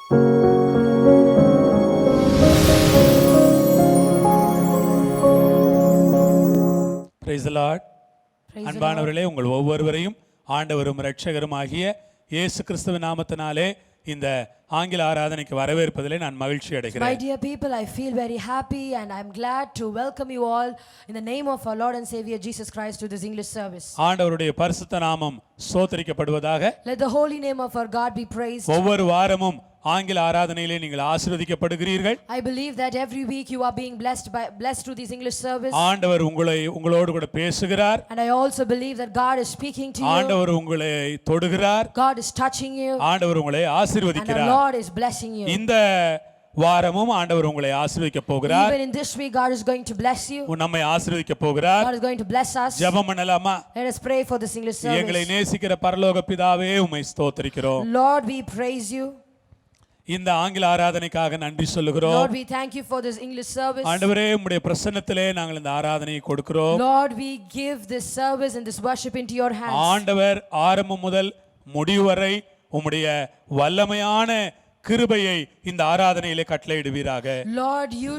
Praise the Lord. அன்பானவர்களே, உங்கள் ஒவ்வொருவரையும் ஆண்டவரும் இரட்சகருமாகிய இயேசு கிறிஸ்துவின் நாமத்தினாலே இந்த ஆங்கில ஆராதனைக்கு வரவேற்பதிலே நான் மகிழ்ச்சி அடைகிறேன். My dear people, I feel very happy and I'm glad to welcome you all in the name of our Lord and Savior Jesus Christ to this English service. ஆண்டவருடைய பரிசுத்த நாமம் ஸ்தோத்திரிக்கப்படுவதாக. Let the holy name of our God be praised. ஒவ்வொரு வாரமும் ஆங்கில ஆராதனையிலே நீங்கள் ஆசீர்வதிக்கப்படுகிறீர்கள். I believe that every week you are being blessed through this English service. ஆண்டவர் உங்களோடு கூட பேசுகிறார். And I also believe that God is speaking to you. ஆண்டவர் உங்களை தொடுகிறார். God is touching you. ஆண்டவர் உங்களை ஆசீர்வதிக்கிறார். And the Lord is blessing you. இந்த வாரமும் ஆண்டவர் உங்களை ஆசீர்வதிக்க போகிறார். Even in this week God is going to bless you. நம்மை ஆசீர்வதிக்க போகிறார். God is going to bless us. ஜெபம் பண்ணலாமா? Let us pray for this English service. எங்களை நேசிக்கிற பரலோக பிதாவே, உம்மை ஸ்தோத்திரிக்கிறோம். Lord, we praise you. இந்த ஆங்கில ஆராதனைக்காக நன்றி சொல்லுகிறோம். Lord, we thank you for this English service. ஆண்டவரே, உம்முடைய பிரசன்னத்திலே நாங்கள் இந்த ஆராதனையை கொடுக்கிறோம். Lord, we give this service and this worship into your hands. ஆண்டவர் ஆரம்பம் முதல் முடிவு வரை உம்முடைய வல்லமையான கிருபையை இந்த ஆராதனையிலே கட்டளையிடுவீராக. Lord, you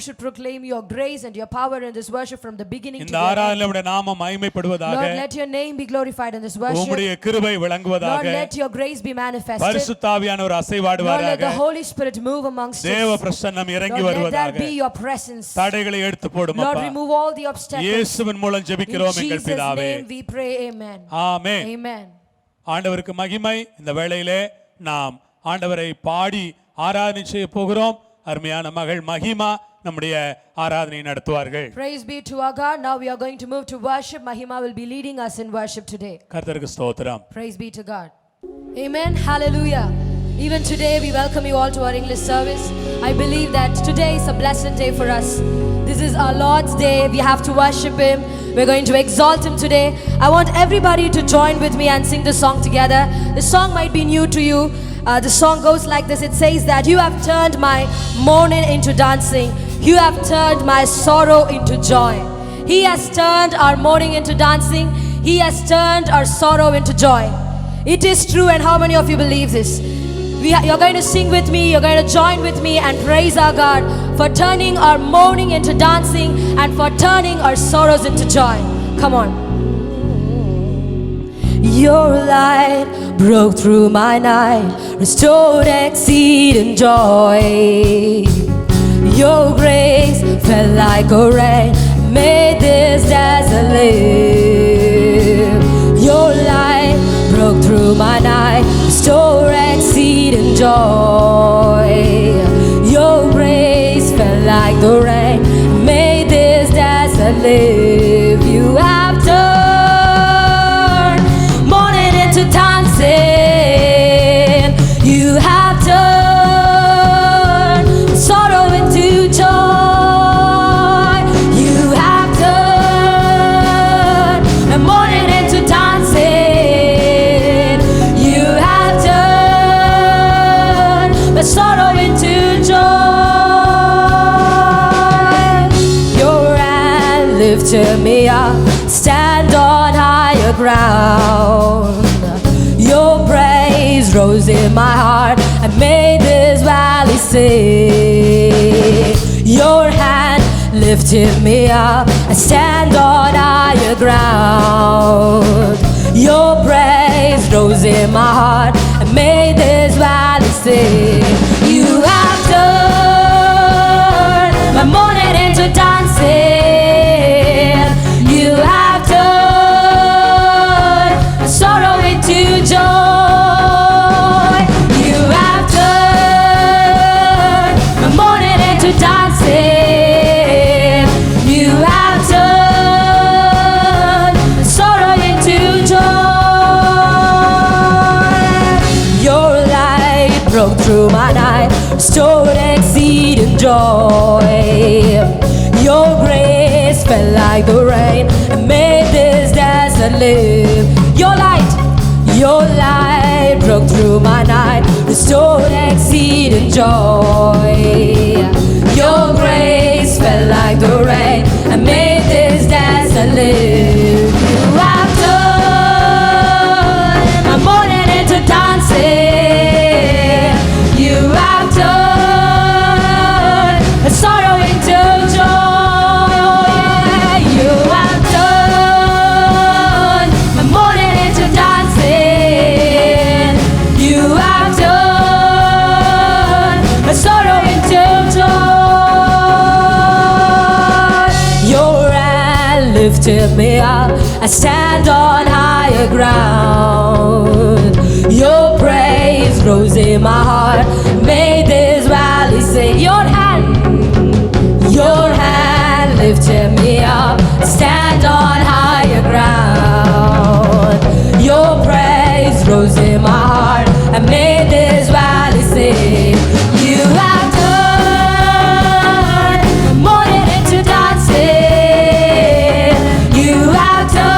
should proclaim your grace and your power in this worship from the beginning to the end. இந்த ஆராதனையிலே உம்முடைய நாமம் மகிமைப்படுவதாக. Lord, let your name be glorified in this worship. உம்முடைய கிருபை விளங்குவதாக. Lord, let your grace be manifested. பரிசுத்த ஆவியானவர் அசைவாடுவாராக. Lord, let the Holy Spirit move amongst us. தேவ பிரசன்னம் இறங்கி Lord, let வருவதாக. there be your presence. தடைகளை எடுத்து போடும் அப்பா. Lord, remove all the obstacles. இயேசுவின் மூலம் ஜெபிக்கிறோம் எங்கள் பிதாவே. In Jesus' name we pray, amen. Amen. Amen. ஆண்டவருக்கு மகிமை. இந்த வேளையிலே நாம் ஆண்டவரை பாடி ஆராதனை செய்ய போகிறோம். அருமையான மகள் மகிமா நம்முடைய ஆராதனை நடத்துவார்கள். Praise be to our God. Now we are going to move to worship. Mahima will be leading us in worship today. கர்த்தருக்கு ஸ்தோத்திரம். Praise be to God. Amen. Hallelujah. Even today we welcome you all to our English service. I believe that today is a blessed day for us. This is our Lord's day. We have to worship Him. We're going to exalt Him today. I want everybody to join with me and sing the song together. The song might be new to you. The song goes like this. It says that you have turned my mourning into dancing. You have turned my sorrow into joy. He has turned our mourning into dancing. He has turned our sorrow into joy. It is true. And how many of you believe this? You're going to sing with me. You're going to join with me and praise our God for turning our mourning into dancing and for turning our sorrows into joy. Come on. Your light broke through my night, restored exceeding joy. Your grace fell like a rain, made this desert live. Your light broke through my night, restored exceeding joy. Your grace fell like the rain, made this desert live. You have turned mourning into dancing. You have turned sorrow into joy. You have turned mourning into dancing. You have turned sorrow into joy. Your hand lifted me up, stand on higher ground. Your praise rose in my heart and made this valley sing. Your hand lifted me up, I stand on higher ground. Your praise rose in my heart and made this valley sing. You have turned my mourning into dancing. You have turned sorrow into joy. You have turned my mourning into dancing. You have turned sorrow into joy. Your light broke through my night, restored exceeding joy. Your grace fell like the rain and made this desert live. Your light broke through my night, restored exceeding joy. Your grace fell like the rain and made this desert live. You have turned my mourning into dancing. lifted me up. I stand on higher ground. Your praise rose in my heart, made this valley sing. Your hand lifted me up. I stand on higher ground. Your praise rose in my heart and made this valley sing. You have turned mourning into dancing. You have turned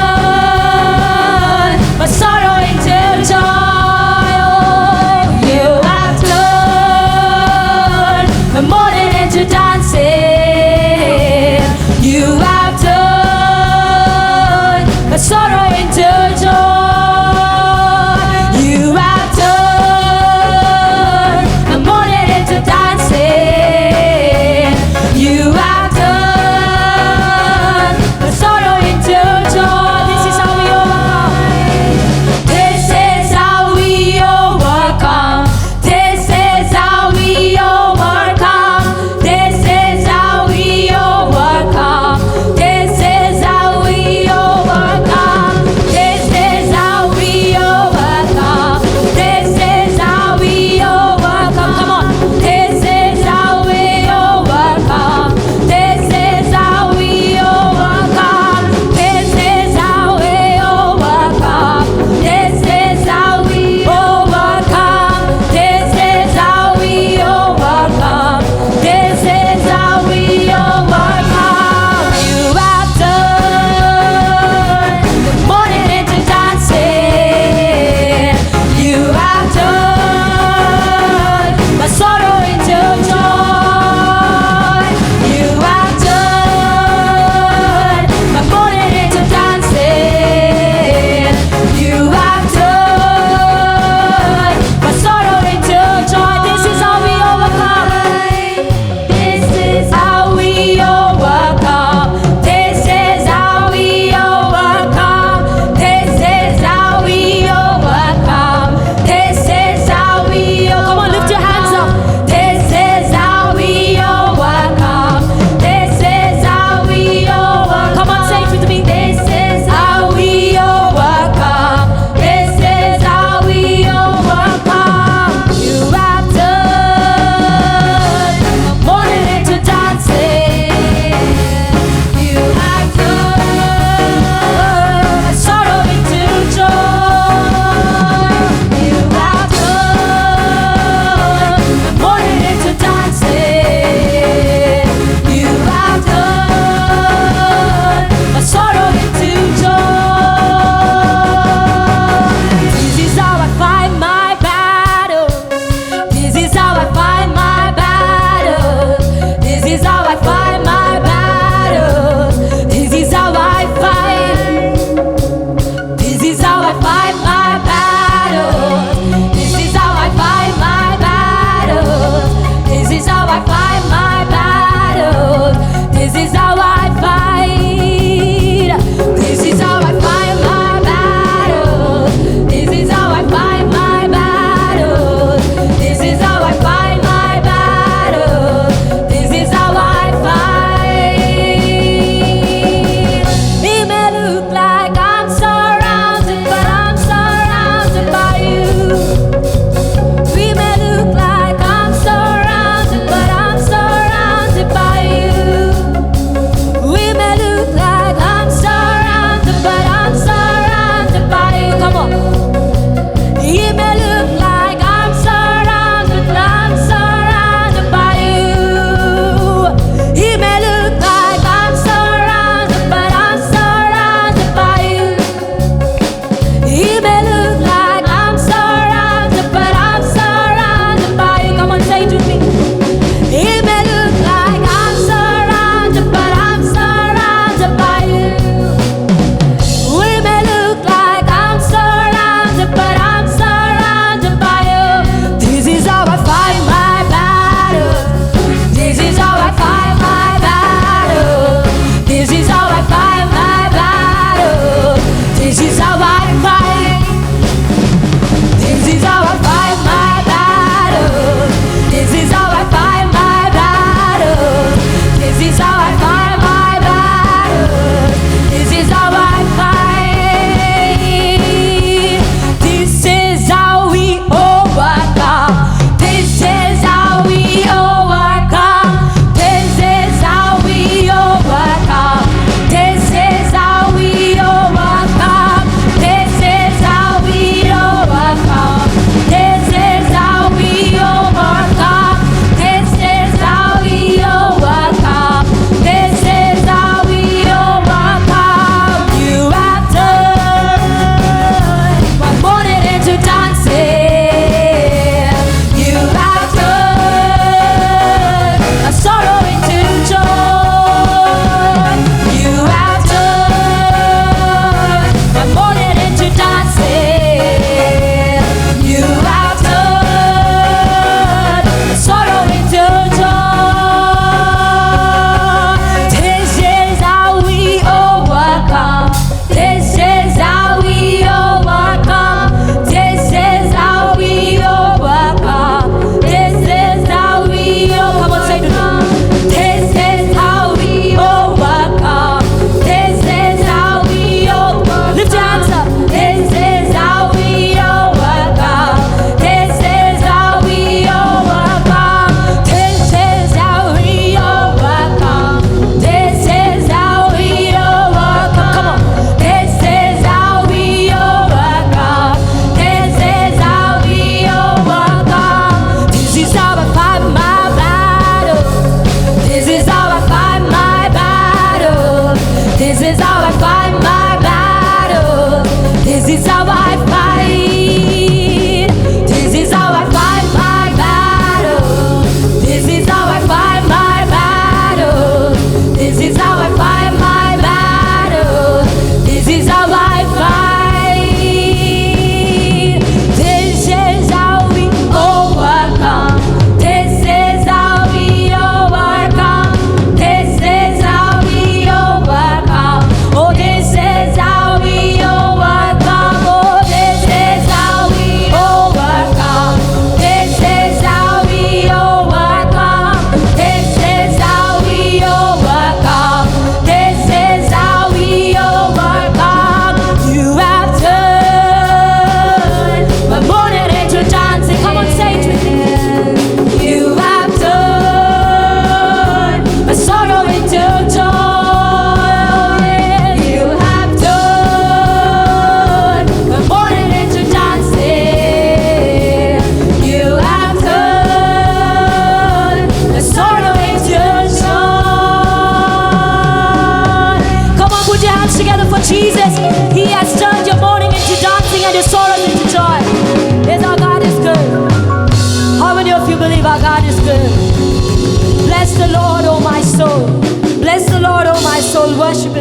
my sorrow into joy. Oh, you have turned mourning into dancing. You have turned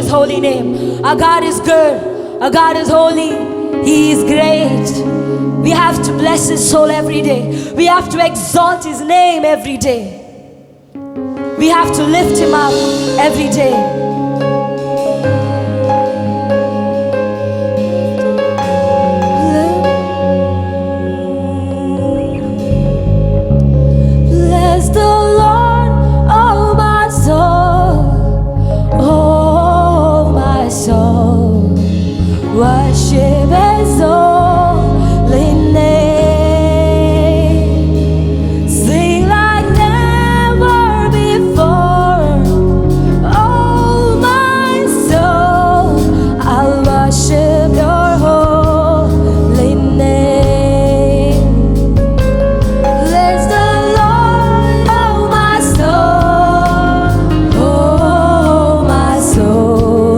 His holy name. Our God is good. Our God is holy. He is great. We have to bless His soul every day. We have to exalt His name every day. We have to lift Him up every day. Bless the Lord, oh my soul, oh my soul. Worship His holy name. Sing like never before. Oh my soul, I'll worship Your holy name. Bless the Lord, oh my soul, oh my soul.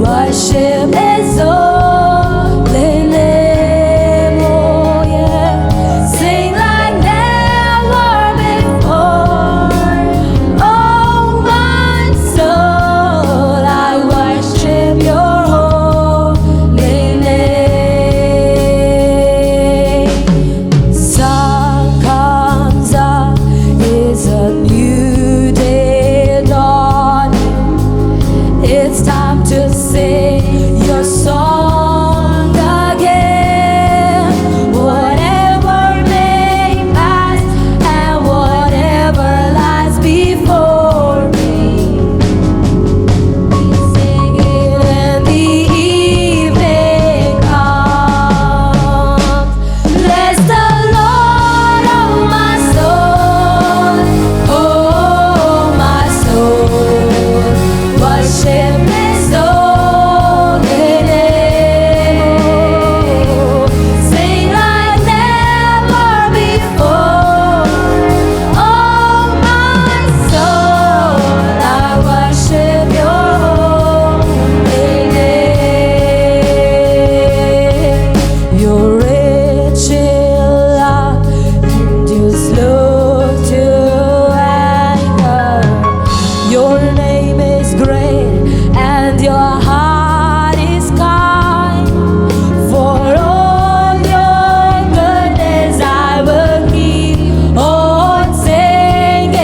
Worship His holy name, oh yeah. Sing like never before. Oh my soul, I worship Your holy name. Sun comes up, it's a new day dawning. It's time to sing Your song again. Whatever may pass and whatever lies before me, sing it when the evening comes. Bless the Lord, oh my soul, oh my soul. Worship His holy name. Sing like never before. Oh my soul, I worship Your holy name. You're rich in love and You're slow to anger. Your name is great and Your heart is kind. For all Your goodness I will keep on singing.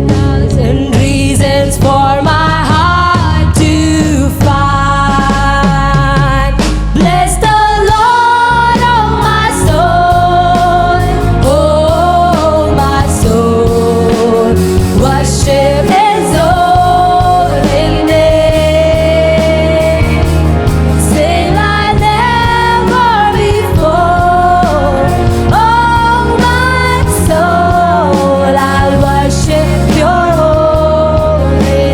Thousand reasons for my heart to find. Bless the Lord, oh my soul, oh my soul. Worship His holy name. Sing like never before. Oh my soul, I worship Your holy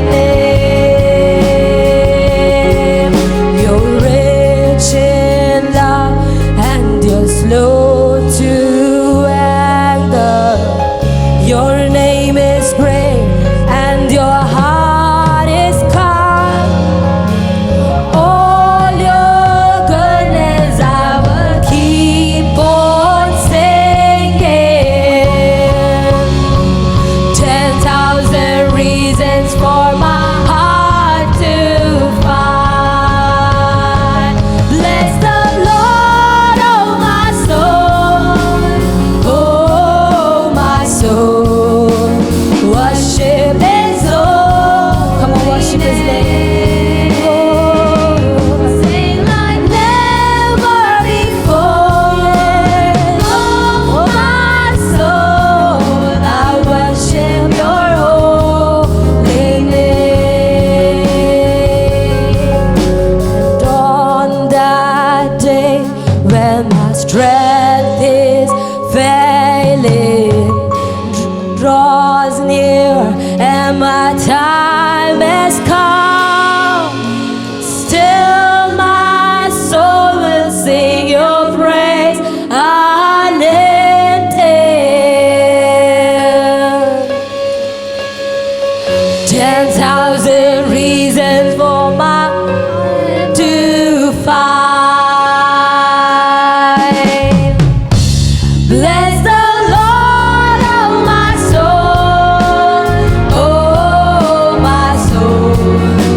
name. You're rich in love and You're slow to anger. Your name is great and Your heart is kind. All Your goodness I will keep on singing. 10,000 reasons for my heart to find. Bless the Lord, oh my soul, oh my soul. Worship His holy. Come on, worship His name. Sing like never before. Oh my soul, I worship Your holy name. And on that day when my strength is failing, draws near and my time has come, still my soul will sing Your praise unending. 10,000 reasons for my heart to find. Bless the Lord, oh my soul, oh my soul.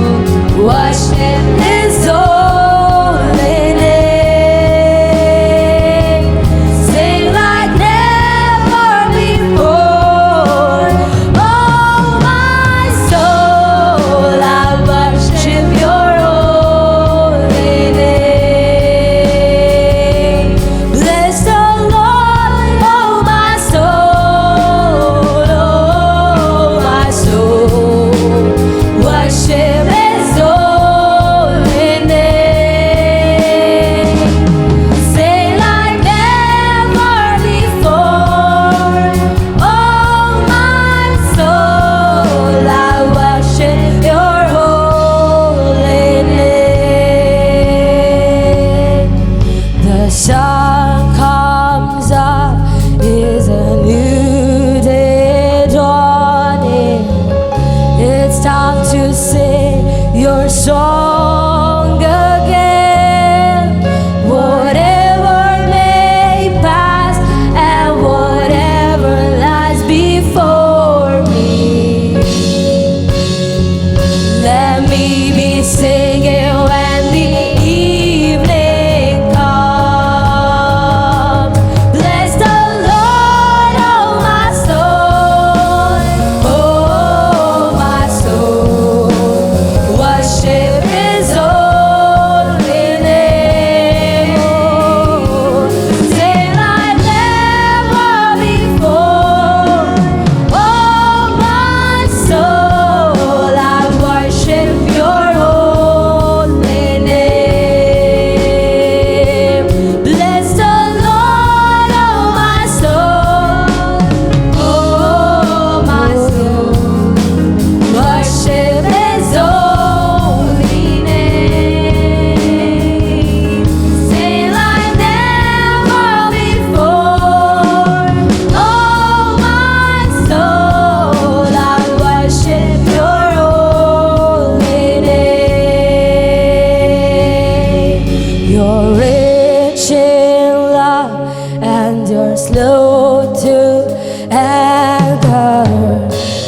low together.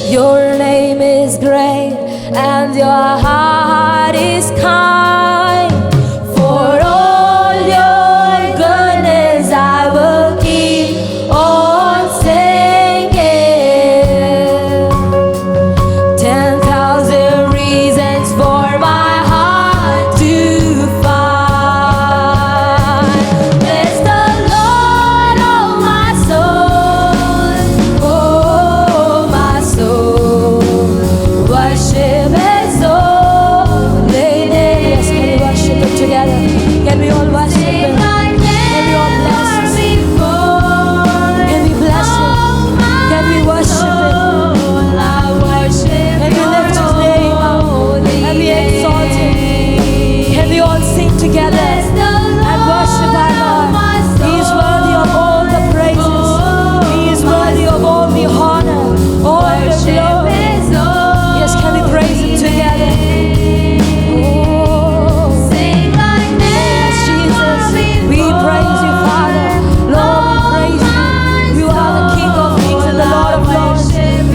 Your name is great and your heart is kind. For all your goodness I will keep on singing. 10,000 reasons for my heart to find. Bless the Lord, oh my soul, oh my soul. Worship His holy name. Yes, can we worship Him together? Can we all worship Him? Can we all bless Him? Can we bless Him? Can we worship Him? Can we lift His name up? Can we exalt Him? Can we all sing together and worship our Lord? He is worthy of all the praises. He is worthy of all the honor, all the glory. Yes, can we praise Him together? Oh, yes, Jesus, we praise You, Father. Lord, we praise You. You are the King of kings and the Lord of lords.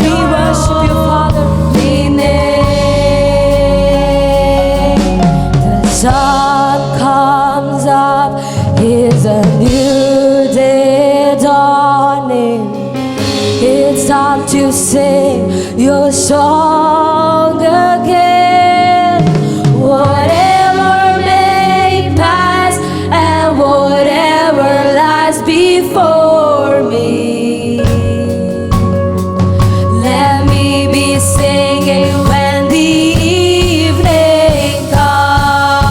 We worship You, Father. The sun comes up, is a new day dawning. It's time to sing Your song again. Whatever may pass and whatever lies before me, let me be singing when the evening comes.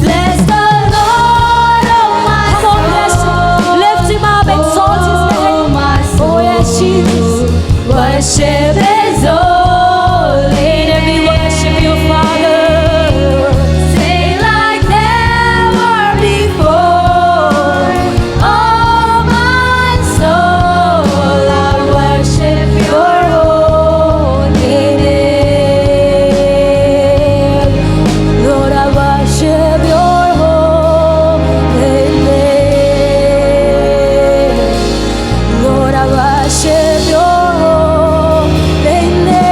Bless the Lord, oh my soul. Come on, bless Him. Lift Him up, exalt His name. Oh yes, Jesus. Worship His holy name. We worship You, Father. Sing like never before. Oh my soul, I worship Your holy name. Lord, I worship Your holy name. Lord, I worship Your holy name.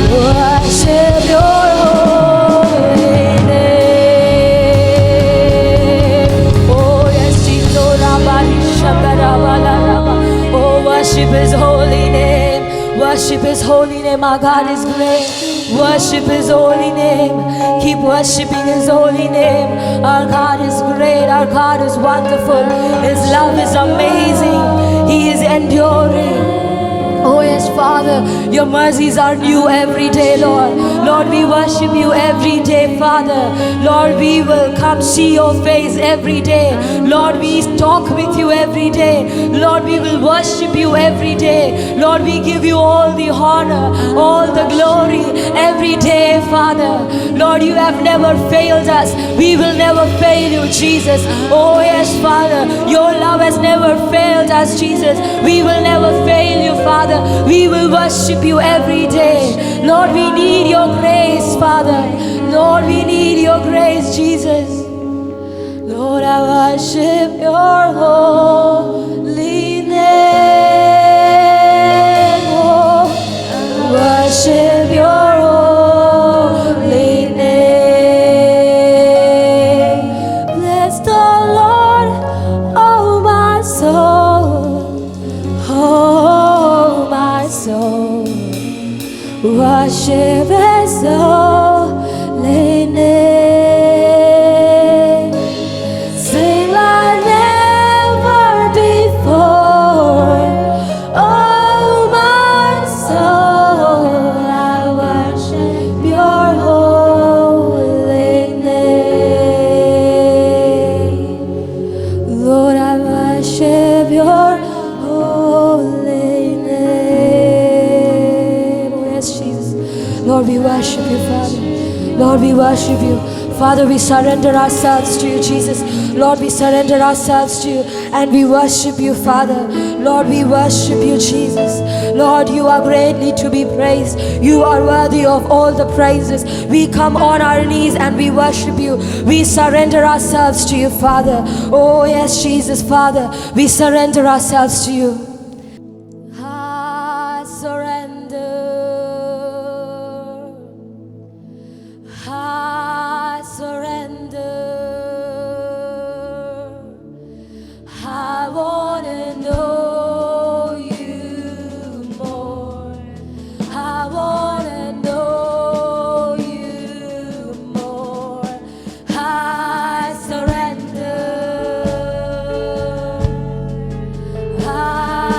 Worship Your holy name. Oh yes, Jesus. Oh, Rabbi, Shakarabalaraba. Oh, worship His holy name. Worship His holy name. Our God is great. Worship His holy name. Keep worshiping His holy name. Our God is great. Our God is wonderful. His love is amazing. He is enduring. Oh yes, Father, Your mercies are new every day, Lord. Lord, we worship You every day, Father. Lord, we will come see Your face every day. Lord, we talk with You every day. Lord, we will worship You every day. Lord, we give You all the honor, all the glory every day, Father. Lord, You have never failed us. We will never fail You, Jesus. Oh yes, Father, Your love has never failed us, Jesus. We will never fail You, Father. We will worship You every day. Lord, we need Your grace, Father. Lord, we need Your grace, Jesus. Lord, I worship Your holy name. Oh, I worship Your holy name. Bless the Lord, oh my soul, oh my soul. Worship His holy name. Sing like never before. Oh my soul, I worship Your holy name. Lord, I worship Your holy name. Oh yes, Jesus. Lord, we worship You, Father. Lord, we worship You. Father, we surrender ourselves to You, Jesus. Lord, we surrender ourselves to You and we worship You, Father. Lord, we worship You, Jesus. Lord, you are greatly to be praised. You are worthy of all the praises. We come on our knees and we worship you. We surrender ourselves to you, Father. Oh yes, Jesus, Father, we surrender ourselves to you. I surrender. I surrender. I want to know you more. I want to know you more. I surrender. I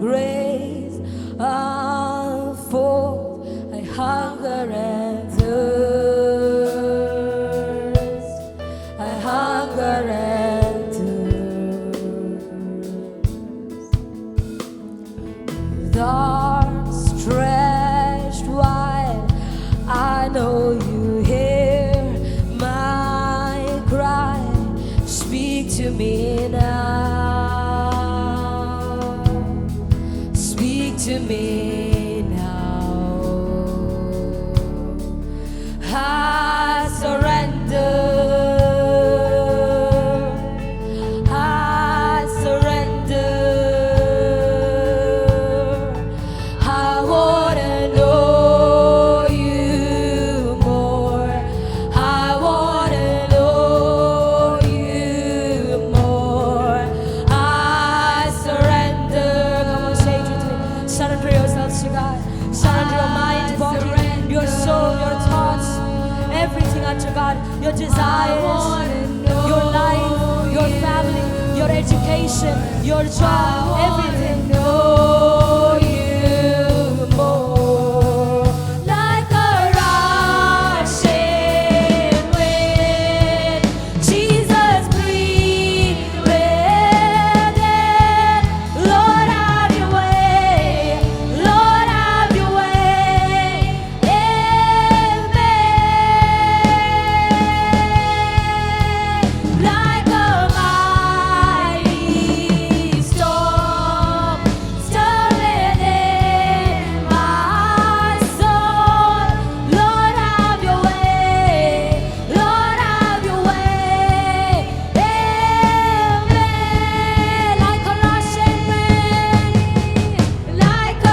grace unfold. I hunger and thirst. I hunger and thirst. With arms stretched wide, I know you hear my cry. Speak to me now. Speak to me now. I surrender. I surrender. I wanna know you more. I wanna know you more. I surrender. Come on, say it with me. Surrender yourselves to God. Surrender your mind, body, your soul, your thoughts, everything unto God. Your desires, your life, your family, your education, your job, everything. Know you more. Like a rushing wind, Jesus, breathe within. Lord, have your way. Lord, have your way in me. Like a mighty storm, stirring in my soul. Lord, have your way. Lord, have your way in me. Like a rushing wind, like a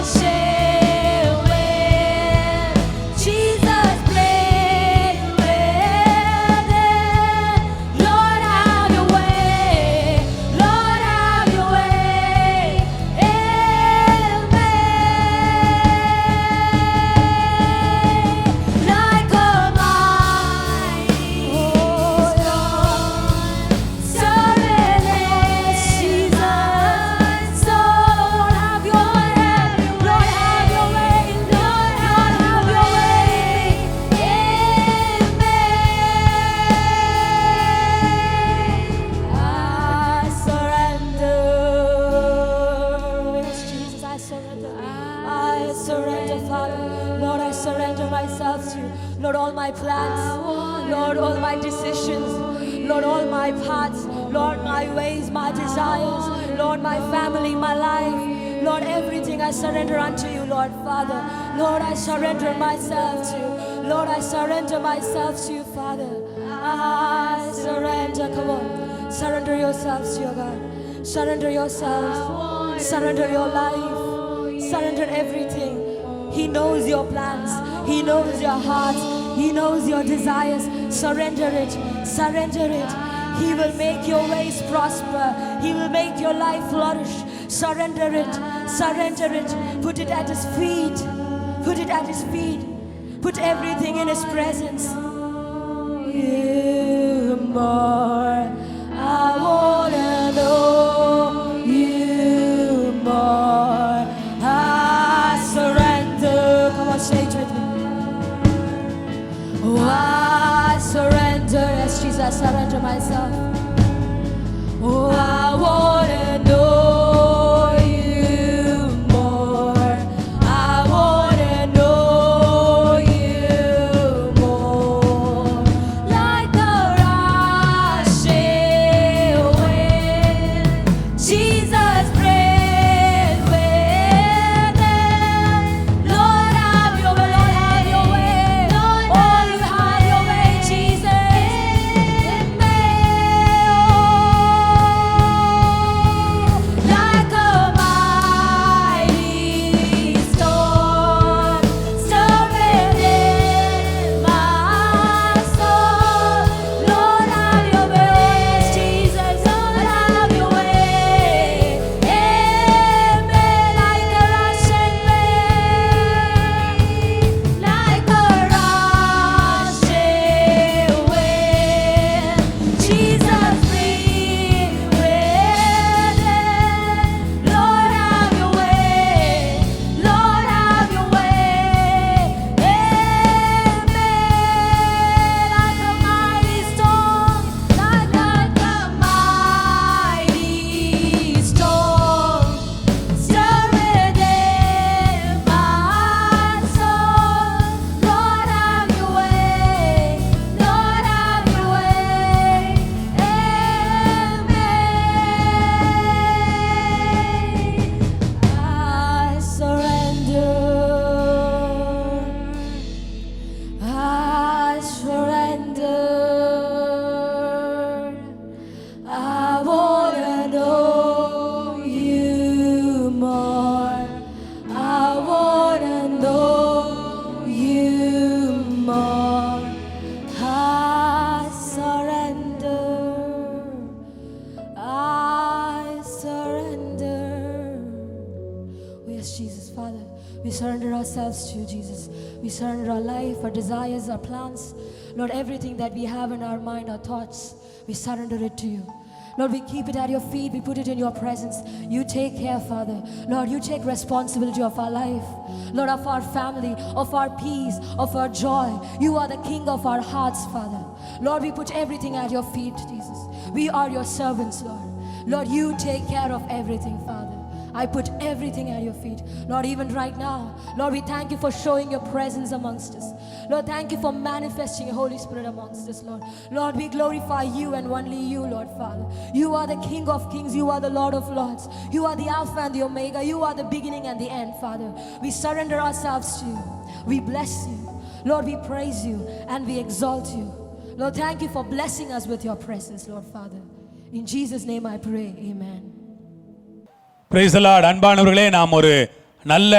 rushing wind, Jesus, breathe within. Lord, have your way. Lord, have your way in me. Like a mighty storm, stirring in Jesus' soul. Lord, have your way. Lord, have your way. Lord, have your way in me. I surrender. Yes, Jesus, I surrender. I surrender, Father. Lord, I surrender myself to you. Lord, all my plans. Lord, all my decisions. Lord, all my paths. Lord, my ways, my desires. Lord, my family, my life. Lord, everything I surrender unto you, Lord, Father. Lord, I surrender myself to you. Lord, I surrender myself to you, Father. I surrender. Come on. Surrender yourselves to your God. Surrender yourselves. Surrender your life. Surrender everything. He knows your plans. He knows your heart. He knows your desires. Surrender it. Surrender it. He will make your ways prosper. He will make your life flourish. Surrender it. Surrender it. Put it at His feet. Put it at His feet. Put everything in His presence. You more. I wanna know you more. I surrender. Come on, say it with me. Oh, I surrender. Yes, Jesus, I surrender myself. Oh, I wanna know you more. I wanna know you more. Like a rushing wind, Jesus, breathe within. Lord, have your way. Lord, have your way. Lord, oh, you have your way, Jesus, in me. Oh, We surrender our life, our desires, our plans. Lord, everything that we have in our mind, our thoughts, we surrender it to you. Lord, we keep it at your feet. We put it in your presence. You take care, Father. Lord, you take responsibility of our life. Lord, of our family, of our peace, of our joy. You are the King of our hearts, Father. Lord, we put everything at your feet, Jesus. We are your servants, Lord. Lord, you take care of everything, Father. I put everything at your feet. Lord, even right now, Lord, we thank you for showing your presence amongst us. Lord, thank you for manifesting your Holy Spirit amongst us, Lord. Lord, we glorify you and only you, Lord Father. You are the King of kings. You are the Lord of lords. You are the Alpha and the Omega. You are the beginning and the end, Father. We surrender ourselves to you. We bless you. Lord, we praise you and we exalt you. Lord, thank you for blessing us with your presence, Lord Father. In Jesus' name I pray, amen. Praise the Lord. அன்பானவர்களே, நாம் ஒரு நல்ல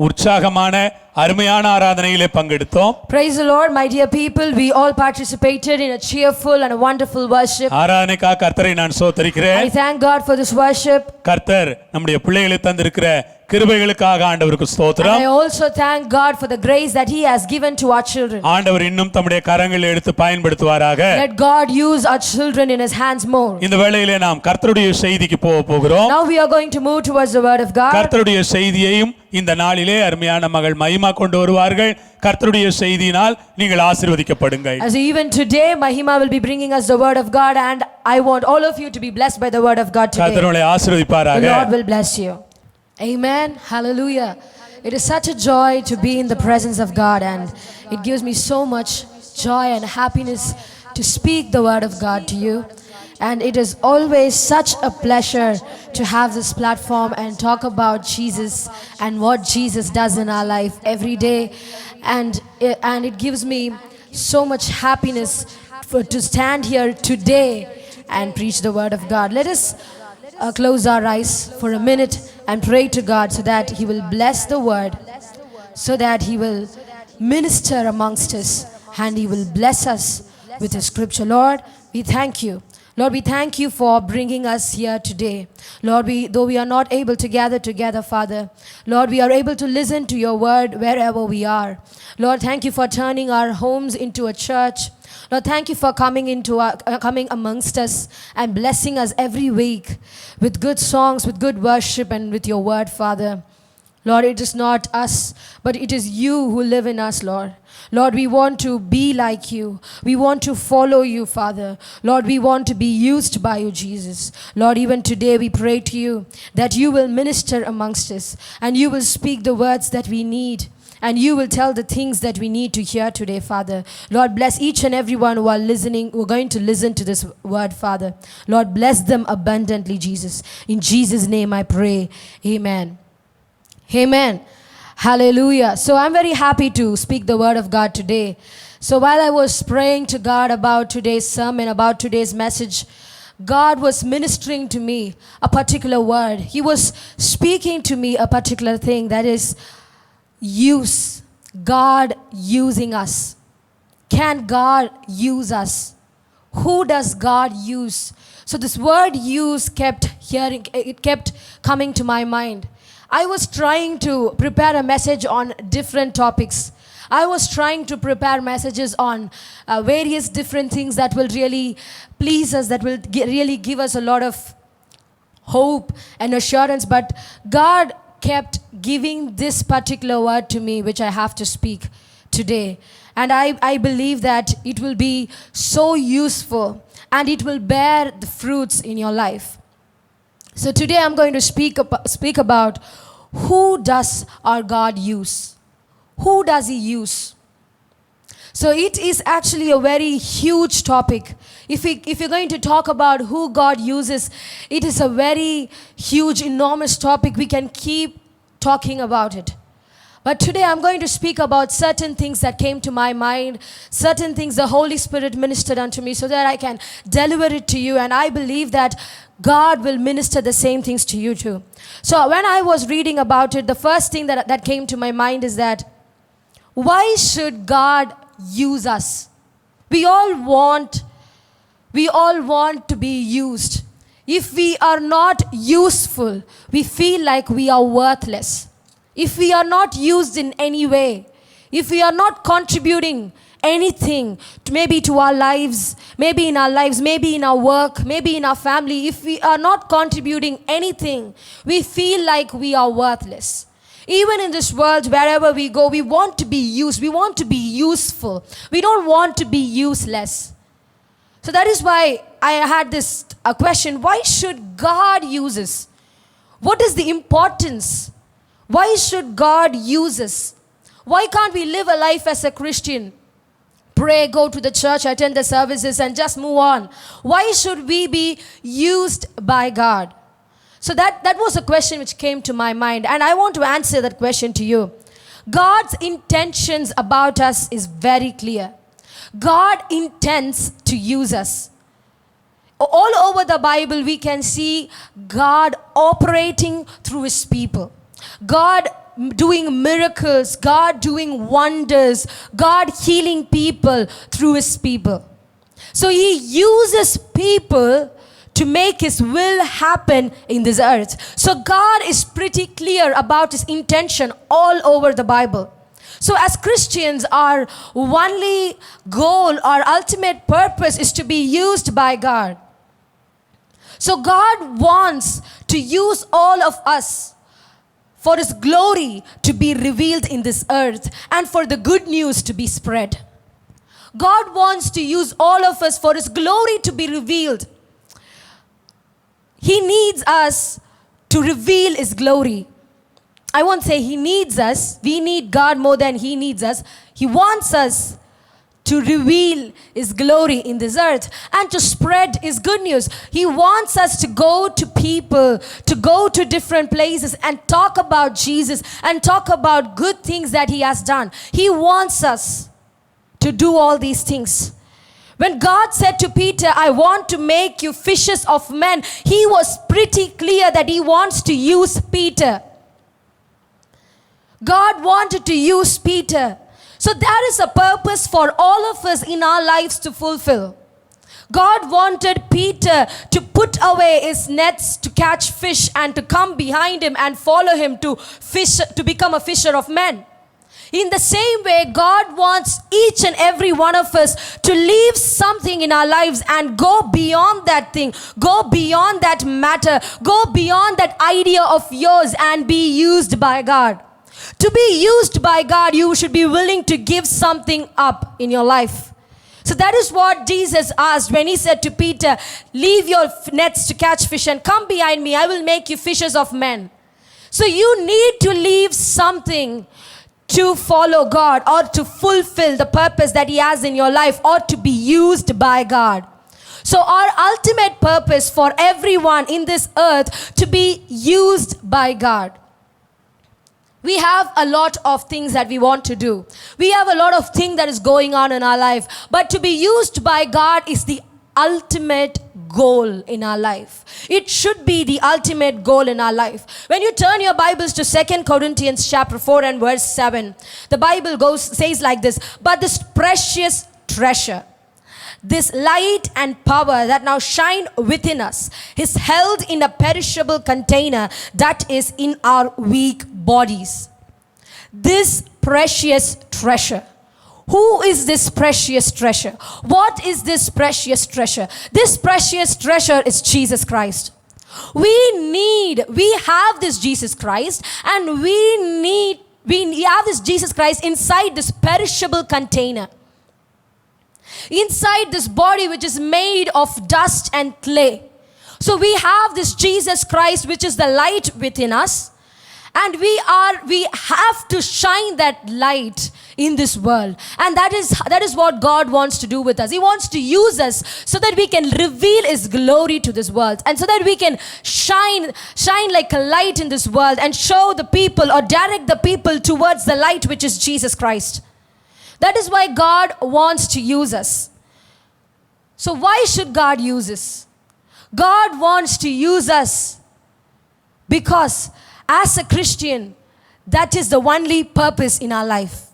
உற்சாகமான அருமையான ஆராதனையிலே பங்கெடுத்தோம். Praise the Lord, my dear people. We all participated in a cheerful and a wonderful worship. ஆராதனைக்காக கர்த்தரை நான் ஸ்தோத்திரிக்கிறேன். I thank God for this worship. கர்த்தர் நம்முடைய பிள்ளைகளுக்கு தந்திருக்கிற கிருபைகளுக்காக ஆண்டவருக்கு ஸ்தோத்திரம். And I also thank God for the grace that he has given to our children. ஆண்டவர் இன்னும் தம்முடைய கரங்களில் எடுத்து பயன்படுத்துவாராக. Let God use our children in his hands more. இந்த வேளையிலே நாம் கர்த்தருடைய செய்திக்கு போகிறோம். Now we are going to move towards the word of God. கர்த்தருடைய செய்தியையும் இந்த நாளிலே அருமையான மகள் மகிமா கொண்டு வருவார்கள். கர்த்தருடைய செய்தியினால் நீங்கள் ஆசீர்வதிக்கப்படுங்கள். As even today Mahima will be bringing us the word of God, and I want all of you to be blessed by the word of God today. கர்த்தர் உங்களை ஆசீர்வதிப்பாராக. The Lord will bless you. Amen. Hallelujah. It is such a joy to be in the presence of God, and it gives me so much joy and happiness to speak the word of God to you. And it is always such a pleasure to have this platform and talk about Jesus and what Jesus does in our life every day. And it gives me so much happiness to stand here today and preach the word of God. Let us close our eyes for a minute and pray to God so that he will bless the word, so that he will minister amongst us and he will bless us with his scripture. Lord, we thank you. Lord, we thank you for bringing us here today. Lord, though we are not able to gather together, Father, Lord, we are able to listen to your word wherever we are. Lord, thank you for turning our homes into a church. Lord, thank you for coming amongst us and blessing us every week with good songs, with good worship, and with your word, Father. Lord, it is not us, but it is you who live in us, Lord. Lord, we want to be like you. We want to follow you, Father. Lord, we want to be used by you, Jesus. Lord, even today we pray to you that you will minister amongst us and you will speak the words that we need. And you will tell the things that we need to hear today, Father. Lord, bless each and everyone who are listening, who are going to listen to this word, Father. Lord, bless them abundantly, Jesus. In Jesus' name I pray. Amen. Amen. Hallelujah. So I'm very happy to speak the word of God today. So while I was praying to God about today's sermon, about today's message, God was ministering to me a particular word. He was speaking to me a particular thing, that is use. God using us. Can God use us? Who does God use? So this word use kept coming to my mind. I was trying to prepare a message on different topics. I was trying to prepare messages on various different things that will really please us, that will really give us a lot of hope and assurance. But God kept giving this particular word to me, which I have to speak today. And I believe that it will be so useful and it will bear the fruits in your life. So today I'm going to speak about who does our God use? Who does he use? So it is actually a very huge topic. If you're going to talk about who God uses, it is a very huge, enormous topic. We can keep talking about it. But today I'm going to speak about certain things that came to my mind, certain things the Holy Spirit ministered unto me so that I can deliver it to you. And I believe that God will minister the same things to you too. So when I was reading about it, the first thing that came to my mind is that why should God use us? We all want to be used. If we are not useful, we feel like we are worthless. If we are not used in any way, if we are not contributing anything, maybe to our lives, maybe in our work, maybe in our family, if we are not contributing anything, we feel like we are worthless. Even in this world, wherever we go, we want to be used. We want to be useful. We don't want to be useless. So that is why I had this question. Why should God use us? What is the importance? Why should God use us? Why can't we live a life as a Christian? Pray, go to the church, attend the services, and just move on. Why should we be used by God? So that was a question which came to my mind, and I want to answer that question to you. God's intentions about us is very clear. God intends to use us. All over the Bible, we can see God operating through His people. God doing miracles, God doing wonders, God healing people through His people. So He uses people to make His will happen in this earth. So God is pretty clear about His intention all over the Bible. So as Christians, our only goal, our ultimate purpose is to be used by God. So God wants to use all of us for His glory to be revealed in this earth and for the good news to be spread. God wants to use all of us for His glory to be revealed. He needs us to reveal His glory. I won't say He needs us. We need God more than He needs us. He wants us to reveal His glory in this earth and to spread His good news. He wants us to go to people, to go to different places and talk about Jesus and talk about good things that He has done. He wants us to do all these things. When God said to Peter, I want to make you fishers of men, He was pretty clear that He wants to use Peter. God wanted to use Peter. So there is a purpose for all of us in our lives to fulfill. God wanted Peter to put away his nets to catch fish and to come behind him and follow him to fish, to become a fisher of men. In the same way, God wants each and every one of us to leave something in our lives and go beyond that thing, go beyond that matter, go beyond that idea of yours and be used by God. To be used by God, you should be willing to give something up in your life. So that is what Jesus asked when He said to Peter, leave your nets to catch fish and come behind me. I will make you fishers of men. So you need to leave something to follow God or to fulfill the purpose that He has in your life or to be used by God. So our ultimate purpose for everyone in this earth to be used by God. We have a lot of things that we want to do. We have a lot of things that is going on in our life. But to be used by God is the ultimate goal in our life. It should be the ultimate goal in our life. When you turn your Bibles to 2 Corinthians chapter 4 and verse 7, the Bible says like this, but this precious treasure, this light and power that now shine within us is held in a perishable container that is in our weak bodies. This precious treasure. Who is this precious treasure? What is this precious treasure? This precious treasure is Jesus Christ. We have this Jesus Christ, and we have this Jesus Christ inside this perishable container. Inside this body which is made of dust and clay. So we have this Jesus Christ which is the light within us. And we have to shine that light in this world. And that is what God wants to do with us. He wants to use us so that we can reveal His glory to this world. And so that we can shine like a light in this world and show the people or direct the people towards the light which is Jesus Christ. That is why God wants to use us. So why should God use us? God wants to use us because as a Christian, that is the only purpose in our life.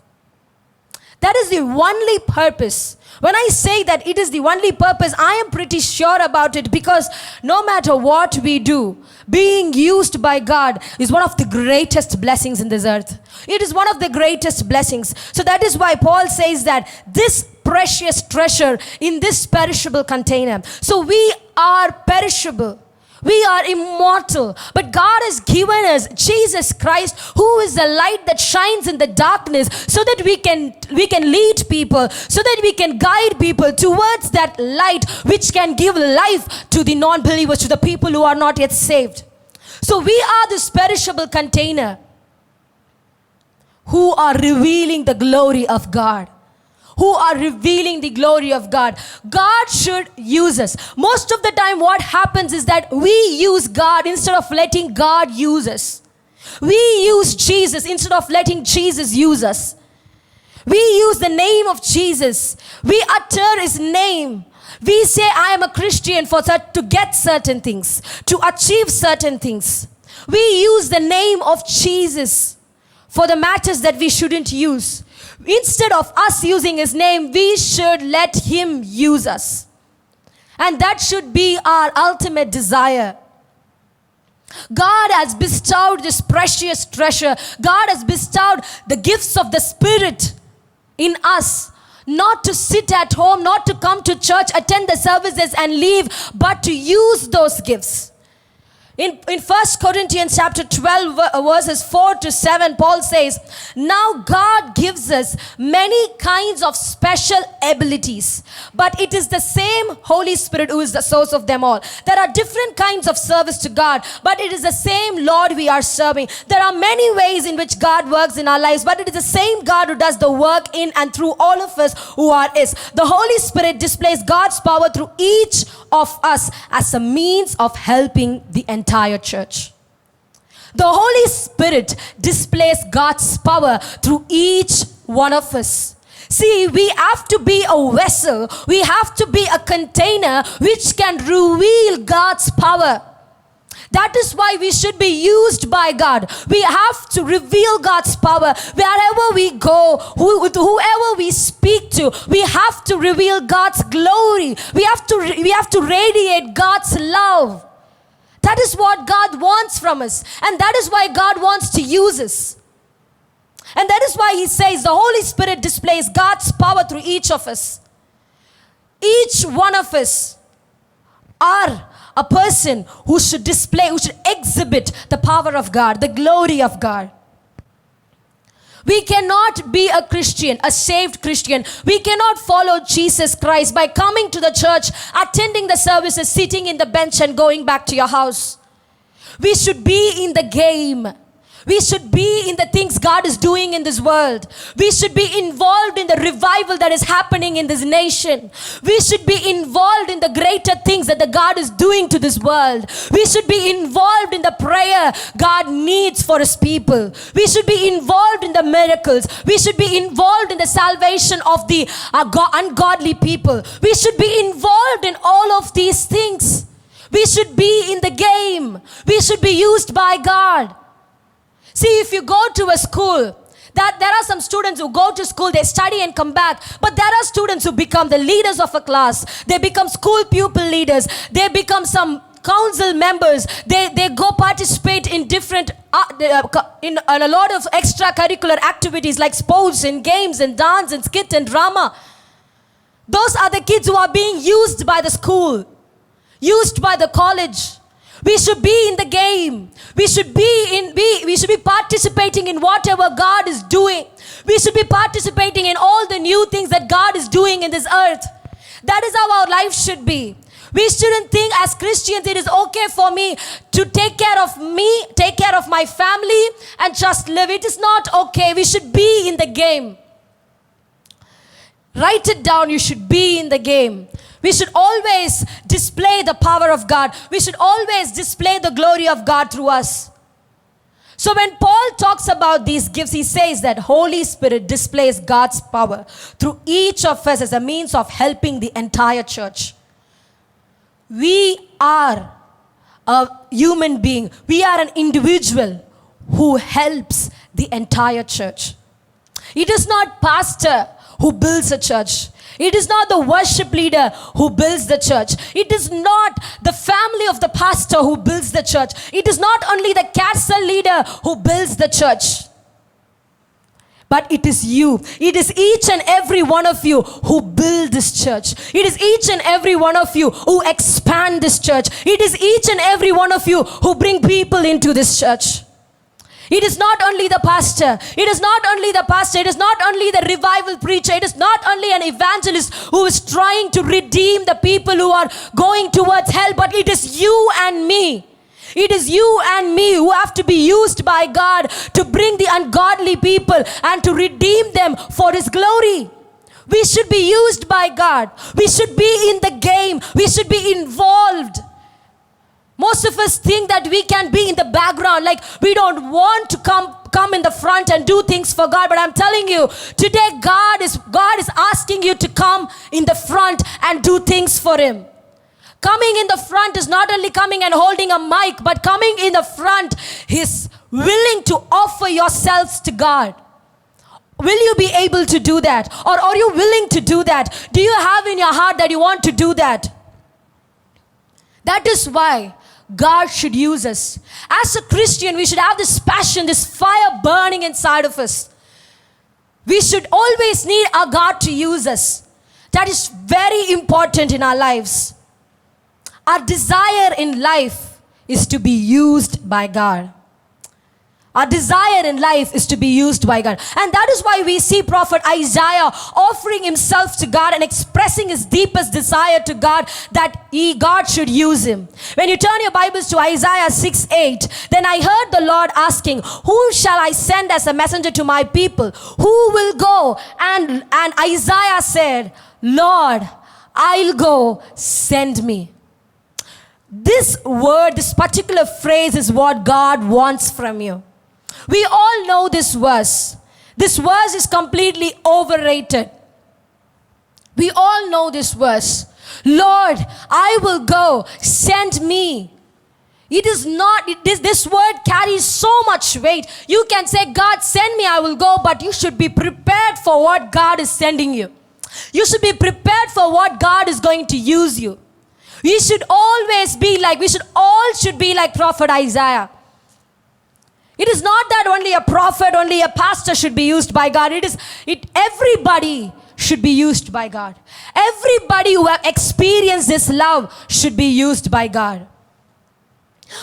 That is the only purpose. When I say that it is the only purpose, I am pretty sure about it, because no matter what we do, being used by God is one of the greatest blessings in this earth. It is one of the greatest blessings. So that is why Paul says that this precious treasure in this perishable container. So we are perishable. We are immortal, but God has given us Jesus Christ, who is the light that shines in the darkness, so that we can lead people, so that we can guide people towards that light which can give life to the non-believers, to the people who are not yet saved. So we are this perishable container who are revealing the glory of God. Who are revealing the glory of God. God should use us. Most of the time what happens is that we use God instead of letting God use us. We use Jesus instead of letting Jesus use us. We use the name of Jesus. We utter His name. We say, I am a Christian to get certain things, to achieve certain things. We use the name of Jesus for the matters that we shouldn't use. Instead of us using His name, we should let Him use us. And that should be our ultimate desire. God has bestowed this precious treasure. God has bestowed the gifts of the Spirit in us. Not to sit at home, not to come to church, attend the services and leave, but to use those gifts. In 1 Corinthians chapter 12 verses 4 to 7, Paul says, now God gives us many kinds of special abilities, but it is the same Holy Spirit who is the source of them all. There are different kinds of service to God, but it is the same Lord we are serving. There are many ways in which God works in our lives, but it is the same God who does the work in and through all of us who are His. The Holy Spirit displays God's power through each of us as a means of helping the entire church. The Holy Spirit displays God's power through each one of us. See, we have to be a vessel. We have to be a container which can reveal God's power. That is why we should be used by God. We have to reveal God's power. Wherever we go, whoever we speak to, we have to reveal God's glory. We have to radiate God's love. That is what God wants from us. And that is why God wants to use us. And that is why He says the Holy Spirit displays God's power through each of us. Each one of us are a person who should exhibit the power of God, the glory of God. We cannot be a Christian, a saved Christian. We cannot follow Jesus Christ by coming to the church, attending the services, sitting in the bench and going back to your house. We should be in the game. We should be in the things God is doing in this world. We should be involved in the revival that is happening in this nation. We should be involved in the greater things that the God is doing to this world. We should be involved in the prayer God needs for His people. We should be involved in the miracles. We should be involved in the salvation of the ungodly people. We should be involved in all of these things. We should be in the game. We should be used by God. See, if you go to a school, that there are some students who go to school, they study and come back. But there are students who become the leaders of a class. They become school pupil leaders. They become some council members. They go participate in different, in a lot of extracurricular activities like sports and games and dance and skit and drama. Those are the kids who are being used by the school, used by the college. We should be in the game. We should be participating in whatever God is doing. We should be participating in all the new things that God is doing in this earth. That is how our life should be. We shouldn't think as Christians it is okay for me to take care of me, take care of my family and just live. It is not okay. We should be in the game. Write it down. You should be in the game. We should always display the power of God. We should always display the glory of God through us. So when Paul talks about these gifts, he says that Holy Spirit displays God's power through each of us as a means of helping the entire church. We are a human being. We are an individual who helps the entire church. It is not pastor who builds a church. It is not the worship leader who builds the church. It is not the family of the pastor who builds the church. It is not only the castle leader who builds the church. But it is you. It is each and every one of you who build this church. It is each and every one of you who expand this church. It is each and every one of you who bring people into this church. It is not only the pastor. It is not only the pastor. It is not only the revival preacher. It is not only an evangelist who is trying to redeem the people who are going towards hell, but it is you and me. It is you and me who have to be used by God to bring the ungodly people and to redeem them for His glory. We should be used by God. We should be in the game. We should be involved. Most of us think that we can be in the background, like we don't want to come in the front and do things for God. But I'm telling you, today God is asking you to come in the front and do things for Him. Coming in the front is not only coming and holding a mic, but coming in the front is willing to offer yourselves to God. Will you be able to do that? Or are you willing to do that? Do you have in your heart that you want to do that? That is why God should use us. As a Christian, we should have this passion, this fire burning inside of us. We should always need our God to use us. That is very important in our lives. Our desire in life is to be used by God. Our desire in life is to be used by God. And that is why we see Prophet Isaiah offering himself to God and expressing his deepest desire to God that God should use him. When you turn your Bibles to Isaiah 6:8, then I heard the Lord asking, who shall I send as a messenger to my people? Who will go? And Isaiah said, Lord, I'll go, send me. This word, this particular phrase is what God wants from you. We all know this verse. This verse is completely overrated. We all know this verse. Lord, I will go, send me. It is not, this word carries so much weight. You can say, God, send me, I will go, but you should be prepared for what God is sending you. You should be prepared for what God is going to use you. We should always be like, we should all be like Prophet Isaiah. It is not that only a prophet, only a pastor should be used by God. Everybody should be used by God. Everybody who have experienced this love should be used by God.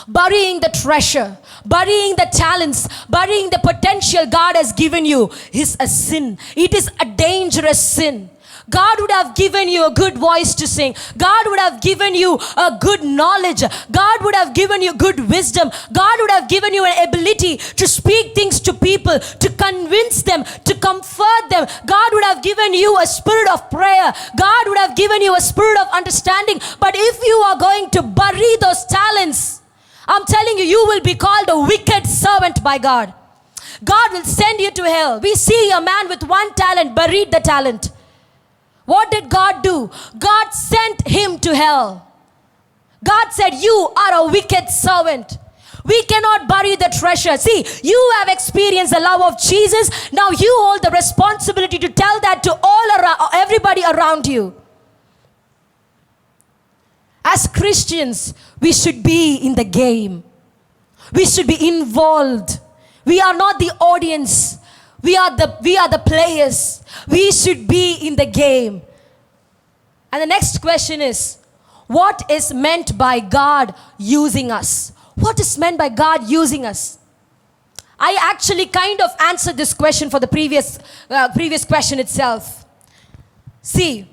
Burying the treasure, burying the talents, burying the potential God has given you is a sin. It is a dangerous sin. God would have given you a good voice to sing. God would have given you a good knowledge. God would have given you good wisdom. God would have given you an ability to speak things to people, to convince them, to comfort them. God would have given you a spirit of prayer. God would have given you a spirit of understanding. But if you are going to bury those talents, I'm telling you, you will be called a wicked servant by God. God will send you to hell. We see a man with one talent buried the talent. What did God do? God sent him to hell. God said, you are a wicked servant. We cannot bury the treasure. See, you have experienced the love of Jesus. Now you hold the responsibility to tell that to everybody around you. As Christians, we should be in the game. We should be involved. We are not the audience. We are the players. We should be in the game. And the next question is, what is meant by God using us? What is meant by God using us? I actually kind of answered this question for the previous question itself. See,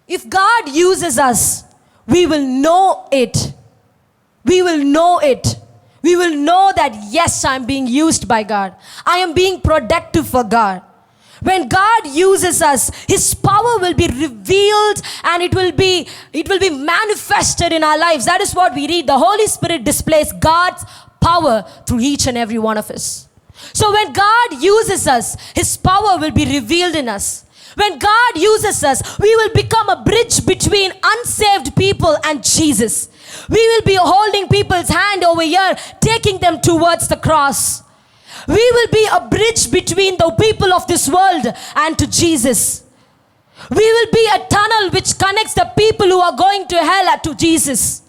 if God uses us, we will know it. We will know it. We will know that yes, I'm being used by God. I am being productive for God. When God uses us, His power will be revealed and it will be manifested in our lives. That is what we read. The Holy Spirit displays God's power through each and every one of us. So when God uses us, His power will be revealed in us. When God uses us, we will become a bridge between unsaved people and Jesus. We will be holding people's hand over here, taking them towards the cross. We will be a bridge between the people of this world and to Jesus. We will be a tunnel which connects the people who are going to hell to Jesus.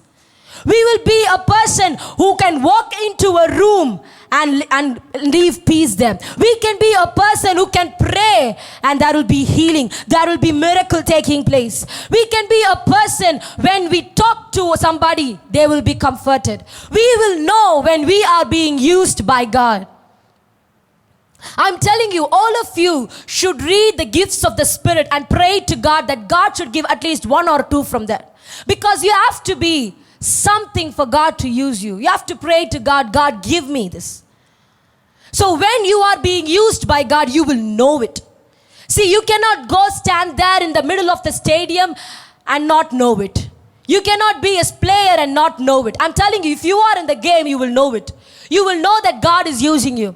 We will be a person who can walk into a room and leave peace there. We can be a person who can pray and there will be healing. There will be miracle taking place. We can be a person when we talk to somebody, they will be comforted. We will know when we are being used by God. I'm telling you, all of you should read the gifts of the Spirit and pray to God that God should give at least one or two from that. Because you have to be something for God to use you. You have to pray to God, God, give me this. So when you are being used by God, you will know it. See, you cannot go stand there in the middle of the stadium and not know it. You cannot be a player and not know it. I'm telling you, if you are in the game, you will know it. You will know that God is using you.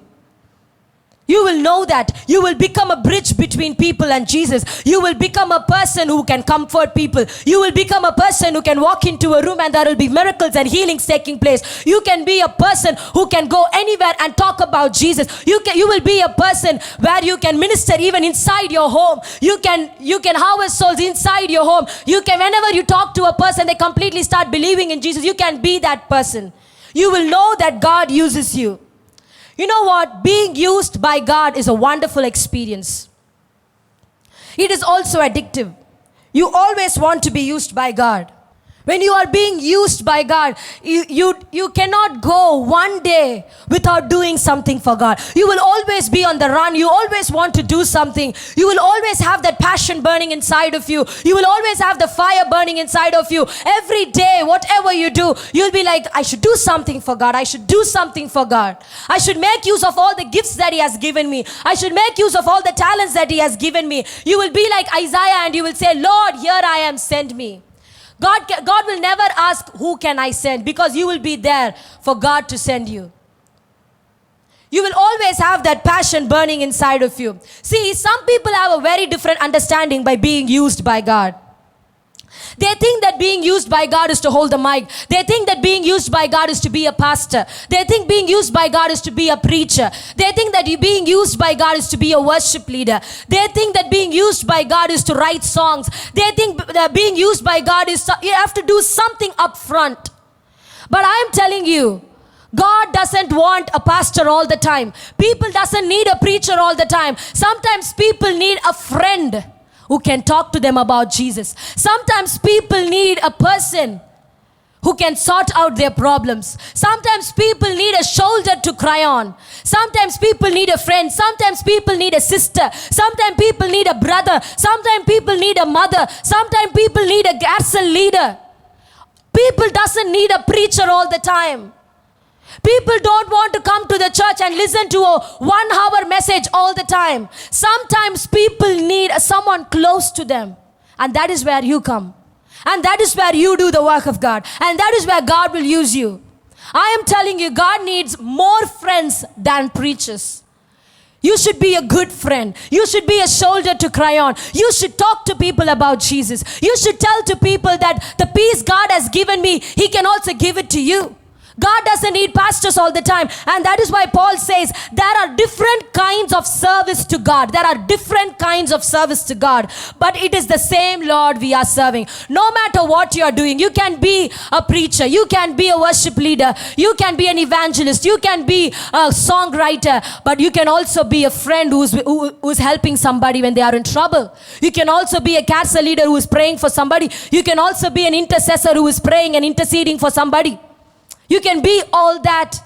You will know that. You will become a bridge between people and Jesus. You will become a person who can comfort people. You will become a person who can walk into a room and there will be miracles and healings taking place. You can be a person who can go anywhere and talk about Jesus. You will be a person where you can minister even inside your home. You can harvest souls inside your home. You can, whenever you talk to a person, they completely start believing in Jesus. You can be that person. You will know that God uses you. You know what? Being used by God is a wonderful experience. It is also addictive. You always want to be used by God. When you are being used by God, you cannot go one day without doing something for God. You will always be on the run. You always want to do something. You will always have that passion burning inside of you. You will always have the fire burning inside of you. Every day, whatever you do, you'll be like, I should do something for God. I should do something for God. I should make use of all the gifts that He has given me. I should make use of all the talents that He has given me. You will be like Isaiah and you will say, Lord, here I am, send me. God will never ask, who can I send? Because you will be there for God to send you. You will always have that passion burning inside of you. See, some people have a very different understanding by being used by God. They think that being used by God is to hold the mic. They think that being used by God is to be a pastor. They think being used by God is to be a preacher. They think that being used by God is to be a worship leader. They think that being used by God is to write songs. They think that being used by God is you have to do something up front. But I am telling you, God doesn't want a pastor all the time. People doesn't need a preacher all the time. Sometimes people need a friend who can talk to them about Jesus. Sometimes people need a person who can sort out their problems. Sometimes people need a shoulder to cry on. Sometimes people need a friend. Sometimes people need a sister. Sometimes people need a brother. Sometimes people need a mother. Sometimes people need a garrison leader. People doesn't need a preacher all the time. People don't want to come to the church and listen to a 1 hour message all the time. Sometimes people need someone close to them. And that is where you come. And that is where you do the work of God. And that is where God will use you. I am telling you, God needs more friends than preachers. You should be a good friend. You should be a shoulder to cry on. You should talk to people about Jesus. You should tell to people that the peace God has given me, He can also give it to you. God doesn't need pastors all the time. And that is why Paul says there are different kinds of service to God. There are different kinds of service to God. But it is the same Lord we are serving. No matter what you are doing, you can be a preacher. You can be a worship leader. You can be an evangelist. You can be a songwriter. But you can also be a friend who's helping somebody when they are in trouble. You can also be a council leader who is praying for somebody. You can also be an intercessor who is praying and interceding for somebody. You can be all that.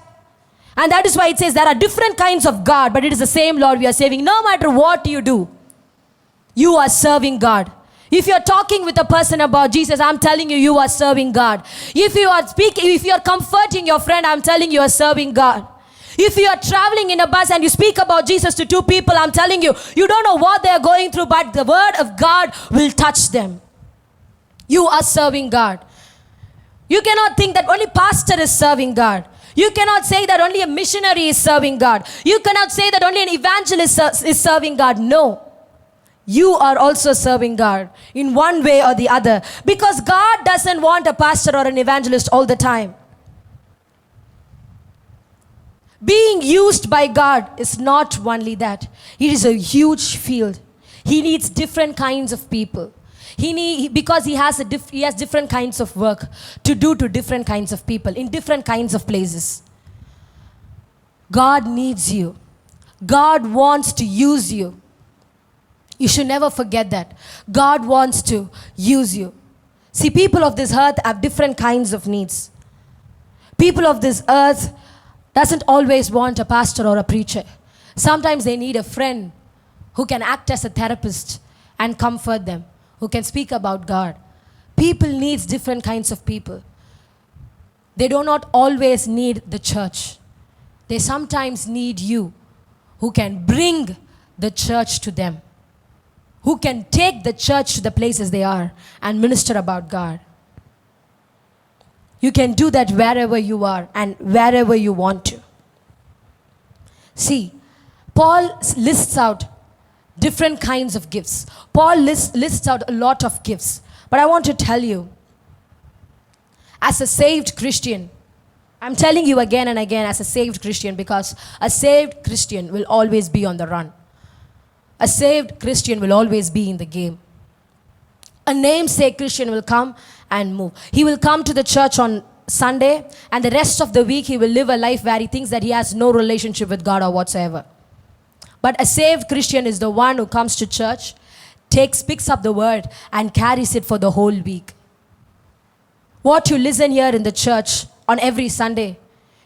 And that is why it says there are different kinds of God, but it is the same Lord we are serving. No matter what you do, you are serving God. If you are talking with a person about Jesus, I'm telling you, you are serving God. If you are speaking, if you are comforting your friend, I'm telling you are serving God. If you are traveling in a bus and you speak about Jesus to 2 people, I'm telling you, you don't know what they are going through, but the word of God will touch them. You are serving God. You cannot think that only pastor is serving God. You cannot say that only a missionary is serving God. You cannot say that only an evangelist is serving God. No. You are also serving God in one way or the other. Because God doesn't want a pastor or an evangelist all the time. Being used by God is not only that. It is a huge field. He needs different kinds of people. Because he has different kinds of work to do to different kinds of people in different kinds of places. God needs you. God wants to use you. You should never forget that. God wants to use you. See, people of this earth have different kinds of needs. People of this earth doesn't always want a pastor or a preacher. Sometimes they need a friend who can act as a therapist and comfort them, who can speak about God. People needs different kinds of people. They do not always need the church. They sometimes need you, who can bring the church to them, who can take the church to the places they are and minister about God. You can do that wherever you are and wherever you want to. See, Paul lists out different kinds of gifts. Paul lists out a lot of gifts. But I want to tell you, as a saved Christian, I'm telling you again and again, as a saved Christian, because a saved Christian will always be on the run. A saved Christian will always be in the game. A namesake Christian will come and move. He will come to the church on Sunday, and the rest of the week he will live a life where he thinks that he has no relationship with God or whatsoever. But a saved Christian is the one who comes to church, picks up the word and carries it for the whole week. What you listen here in the church on every Sunday,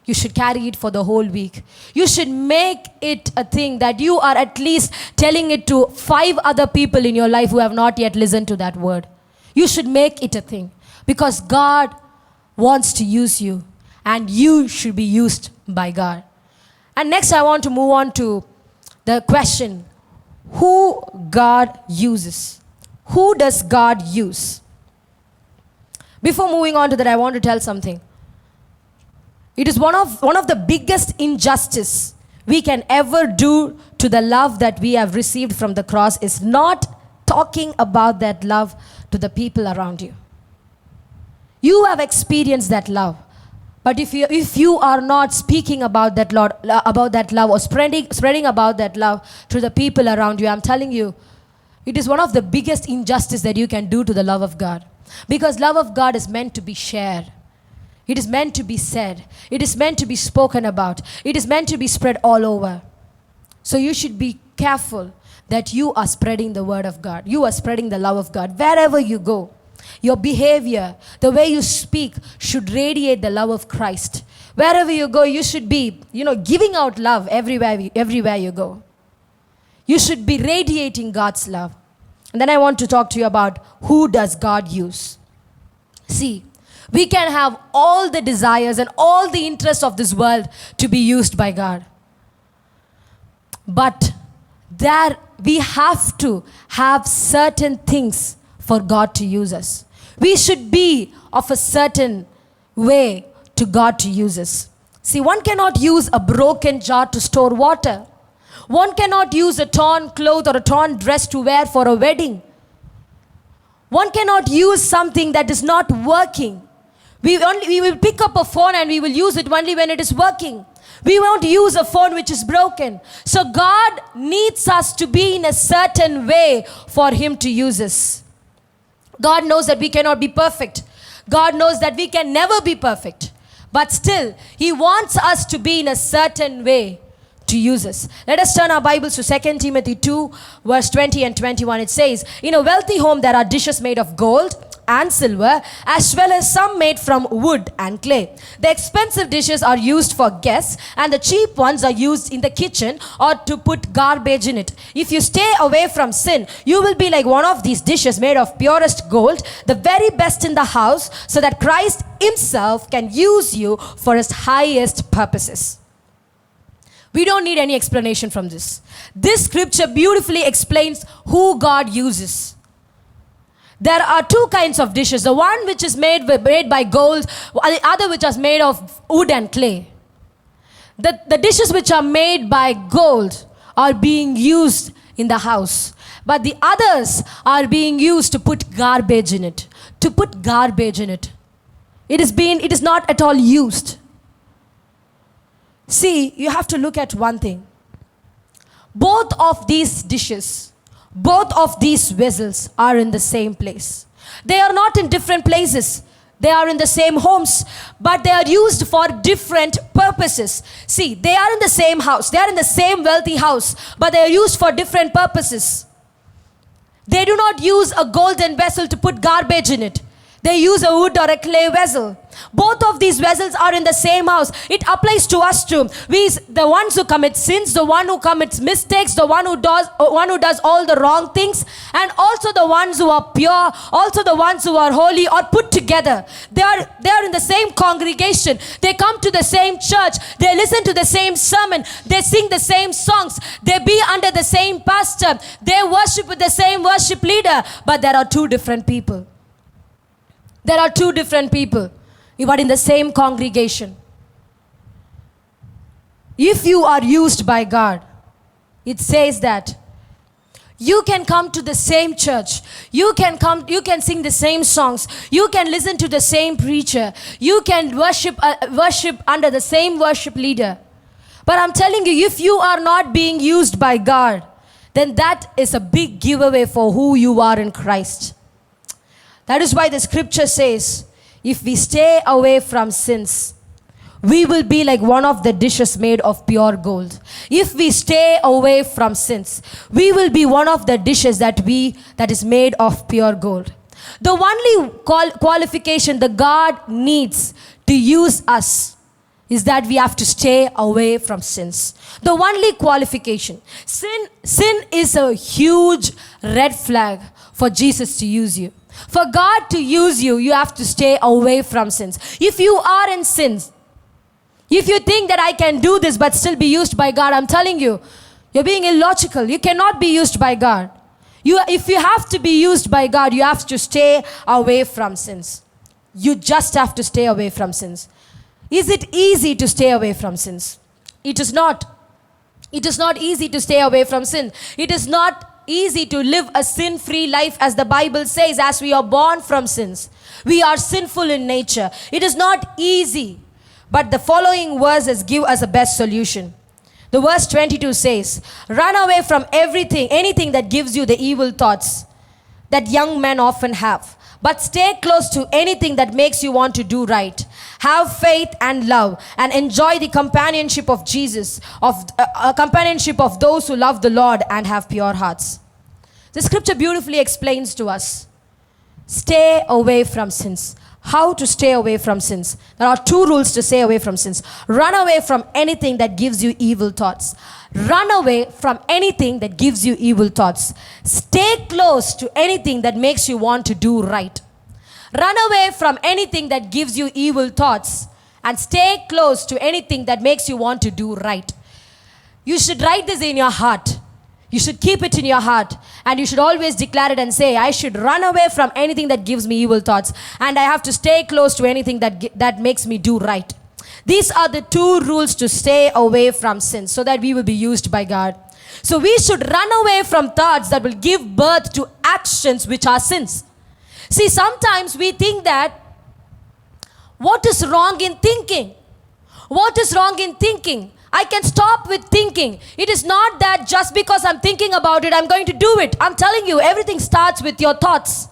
you should carry it for the whole week. You should make it a thing that you are at least telling it to 5 other people in your life who have not yet listened to that word. You should make it a thing, because God wants to use you and you should be used by God. And next I want to move on to the question, who God uses. Who does God use? Before moving on to that, I want to tell something. It is one of the biggest injustice we can ever do to the love that we have received from the cross is not talking about that love to the people around you. You have experienced that love. But if you are not speaking about that love or spreading about that love to the people around you, I'm telling you, it is one of the biggest injustice that you can do to the love of God. Because love of God is meant to be shared. It is meant to be said. It is meant to be spoken about. It is meant to be spread all over. So you should be careful that you are spreading the word of God. You are spreading the love of God wherever you go. Your behavior, the way you speak should radiate the love of Christ. Wherever you go, you should be, giving out love everywhere you go. You should be radiating God's love. And then I want to talk to you about who does God use. See, we can have all the desires and all the interests of this world to be used by God. But we have to have certain things for God to use us. We should be of a certain way to God to use us. See, one cannot use a broken jar to store water. One cannot use a torn cloth or a torn dress to wear for a wedding. One cannot use something that is not working. We will pick up a phone and we will use it only when it is working. We won't use a phone which is broken. So God needs us to be in a certain way for Him to use us. God knows that we cannot be perfect. God knows that we can never be perfect. But still, He wants us to be in a certain way to use us. Let us turn our Bibles to 2 Timothy 2, verse 20 and 21. It says, in a wealthy home there are dishes made of gold and silver, as well as some made from wood and clay. The expensive dishes are used for guests, and the cheap ones are used in the kitchen or to put garbage in it. If you stay away from sin, you will be like one of these dishes made of purest gold, the very best in the house, so that Christ Himself can use you for His highest purposes. We don't need any explanation from this. This scripture beautifully explains who God uses. There are 2 kinds of dishes. The one which is made by gold, the other which is made of wood and clay. The dishes which are made by gold are being used in the house. But the others are being used to put garbage in it. To put garbage in it. It is not at all used. See, you have to look at one thing. Both of these dishes, both of these vessels are in the same place. They are not in different places. They are in the same homes, but they are used for different purposes. See, they are in the same house. They are in the same wealthy house, but they are used for different purposes. They do not use a golden vessel to put garbage in it. They use a wood or a clay vessel. Both of these vessels are in the same house. It applies to us too. The ones who commit sins, the one who commits mistakes, the one who does all the wrong things, and also the ones who are pure, also the ones who are holy, are put together. They are in the same congregation. They come to the same church. They listen to the same sermon. They sing the same songs. They be under the same pastor. They worship with the same worship leader. But there are two different people. There are two different people, but in the same congregation. If you are used by God, it says that you can come to the same church. You can sing the same songs. You can listen to the same preacher. You can worship under the same worship leader. But I'm telling you, if you are not being used by God, then that is a big giveaway for who you are in Christ. That is why the scripture says, if we stay away from sins, we will be like one of the dishes made of pure gold. If we stay away from sins, we will be one of the dishes that is made of pure gold. The only qualification that God needs to use us is that we have to stay away from sins. The only qualification. Sin is a huge red flag for Jesus to use you. For God to use you, you have to stay away from sins. If you are in sins, if you think that I can do this but still be used by God, I'm telling you, you're being illogical. You cannot be used by God. If you have to be used by God, you have to stay away from sins. You just have to stay away from sins. Is it easy to stay away from sins? It is not. It is not easy to stay away from sin. It is not easy to live a sin-free life, as the Bible says, as we are born from sins. We are sinful in nature. It is not easy. But the following verses give us a best solution. The verse 22 says, run away from anything that gives you the evil thoughts that young men often have. But stay close to anything that makes you want to do right. Have faith and love, and enjoy the companionship of Jesus, companionship of those who love the Lord and have pure hearts. The scripture beautifully explains to us, stay away from sins. How to stay away from sins? There are two rules to stay away from sins. Run away from anything that gives you evil thoughts. Run away from anything that gives you evil thoughts. Stay close to anything that makes you want to do right. Run away from anything that gives you evil thoughts, and stay close to anything that makes you want to do right. You should write this in your heart. You should keep it in your heart, and you should always declare it and say, I should run away from anything that gives me evil thoughts, and I have to stay close to anything that makes me do right. These are the two rules to stay away from sin, so that we will be used by God. So we should run away from thoughts that will give birth to actions which are sins. See, sometimes we think that, what is wrong in thinking? What is wrong in thinking? I can stop with thinking. It is not that just because I'm thinking about it, I'm going to do it. I'm telling you, everything starts with your thoughts.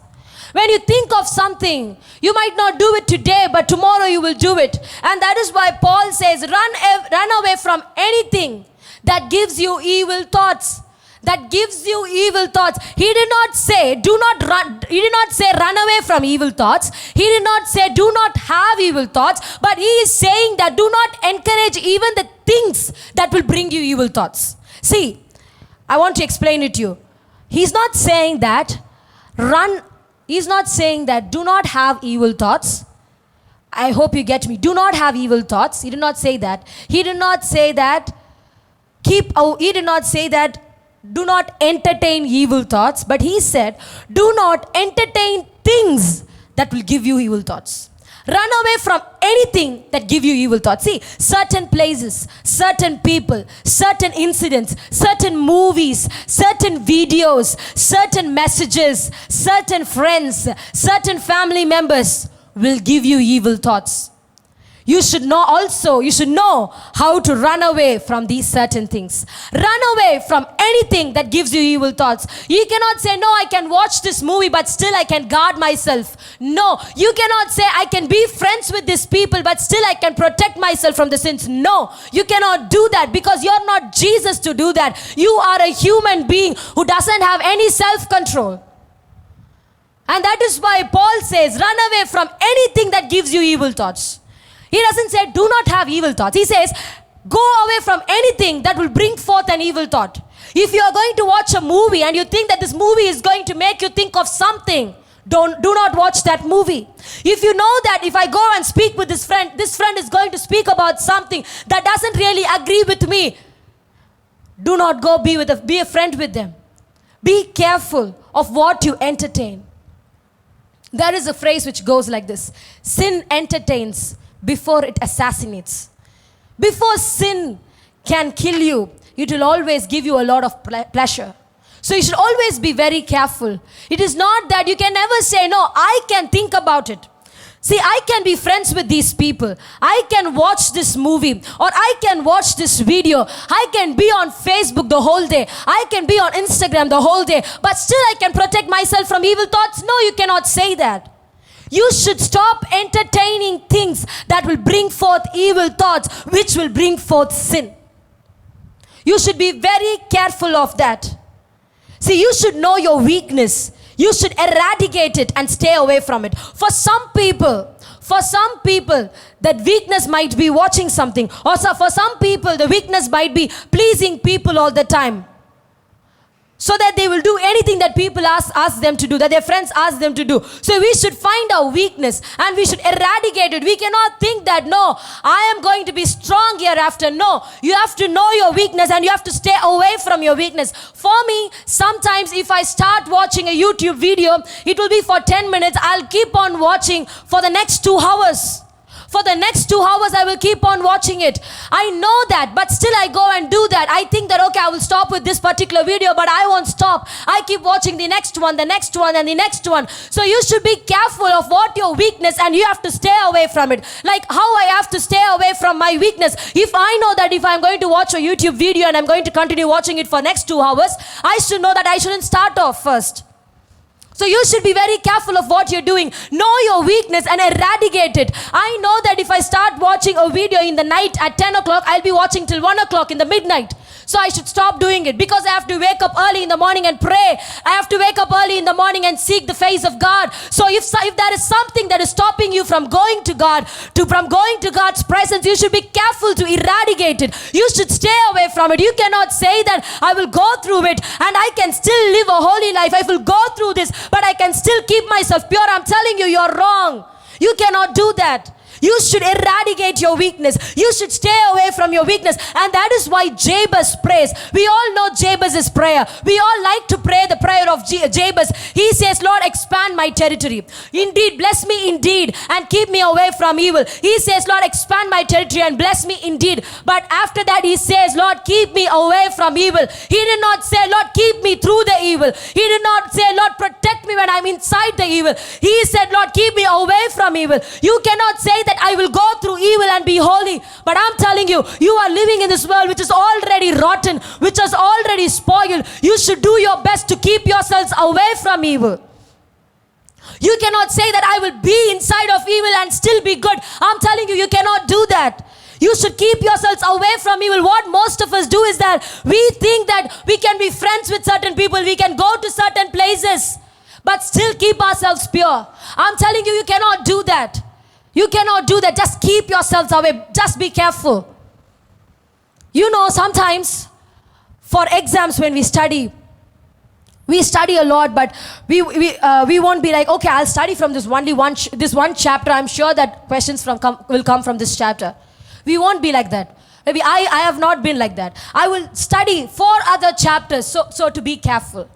When you think of something, you might not do it today, but tomorrow you will do it. And that is why Paul says, run away from anything that gives you evil thoughts. That gives you evil thoughts. He did not say, he did not say run away from evil thoughts. He did not say do not have evil thoughts. But he is saying that do not encourage even the things that will bring you evil thoughts. See, I want to explain it to you. He's not saying that he's not saying that do not have evil thoughts. I hope you get me. Do not have evil thoughts. He did not say that. He did not say that do not entertain evil thoughts, but he said, do not entertain things that will give you evil thoughts. Run away from anything that give you evil thoughts. See, certain places, certain people, certain incidents, certain movies, certain videos, certain messages, certain friends, certain family members will give you evil thoughts. you should know how to run away from these certain things. Run away from anything that gives you evil thoughts. You cannot say, no, I can watch this movie, but still I can guard myself. No, you cannot say, I can be friends with these people, but still I can protect myself from the sins. No, you cannot do that because you're not Jesus to do that. You are a human being who doesn't have any self-control. And that is why Paul says, run away from anything that gives you evil thoughts. He doesn't say, do not have evil thoughts. He says, go away from anything that will bring forth an evil thought. If you are going to watch a movie and you think that this movie is going to make you think of something, do not watch that movie. If you know that if I go and speak with this friend is going to speak about something that doesn't really agree with me, do not go be a friend with them. Be careful of what you entertain. There is a phrase which goes like this: sin entertains before it assassinates. Before sin can kill you, it will always give you a lot of pleasure. So you should always be very careful. It is not that you can never say, no, I can think about it. See, I can be friends with these people. I can watch this movie, or I can watch this video. I can be on Facebook the whole day. I can be on Instagram the whole day. But still I can protect myself from evil thoughts. No, you cannot say that. You should stop entertaining things that will bring forth evil thoughts, which will bring forth sin. You should be very careful of that. See, you should know your weakness. You should eradicate it and stay away from it. For some people, that weakness might be watching something. Or for some people, the weakness might be pleasing people all the time. So that they will do anything that people ask them to do, that their friends ask them to do. So we should find our weakness and we should eradicate it. We cannot think that, no, I am going to be strong hereafter. No, you have to know your weakness and you have to stay away from your weakness. For me, sometimes if I start watching a YouTube video, it will be for 10 minutes. I'll keep on watching for the next 2 hours. For the next 2 hours, I will keep on watching it. I know that, but still I go and do that. I think that, okay, I will stop with this particular video, but I won't stop. I keep watching the next one, and the next one. So you should be careful of what your weakness, and you have to stay away from it. Like how I have to stay away from my weakness. If I know that if I'm going to watch a YouTube video and I'm going to continue watching it for next 2 hours, I should know that I shouldn't start off first. So you should be very careful of what you're doing. Know your weakness and eradicate it. I know that if I start watching a video in the night at 10 o'clock, I'll be watching till 1 o'clock in the midnight. So I should stop doing it because I have to wake up early in the morning and pray. I have to wake up early in the morning and seek the face of God. So if there is something that is stopping you from going to God, from going to God's presence, you should be careful to eradicate it. You should stay away from it. You cannot say that I will go through it and I can still live a holy life. I will go through this, but I can still keep myself pure. I'm telling you, you're wrong. You cannot do that. You should eradicate your weakness. You should stay away from your weakness. And that is why Jabez prays. We all know Jabez's prayer. We all like to pray the prayer of Jabez. He says, Lord, expand my territory. Indeed, bless me indeed and keep me away from evil. He says, Lord, expand my territory and bless me indeed. But after that, he says, Lord, keep me away from evil. He did not say, Lord, keep me through the evil. He did not say, Lord, protect me when I'm inside the evil. He said, Lord, keep me away from evil. You cannot say that I will go through evil and be holy. But I'm telling you, you are living in this world which is already rotten, which is already spoiled. You should do your best to keep yourselves away from evil. You cannot say that I will be inside of evil and still be good. I'm telling you, you cannot do that. You should keep yourselves away from evil. What most of us do is that we think that we can be friends with certain people, we can go to certain places, but still keep ourselves pure. I'm telling you, you cannot do that. You cannot do that. Just keep yourselves away. Just be careful. You know, sometimes for exams when we study a lot, but we won't be like, okay, I'll study from this one chapter. I'm sure that questions will come from this chapter. We won't be like that. Maybe I have not been like that. I will study 4 other chapters. So to be careful.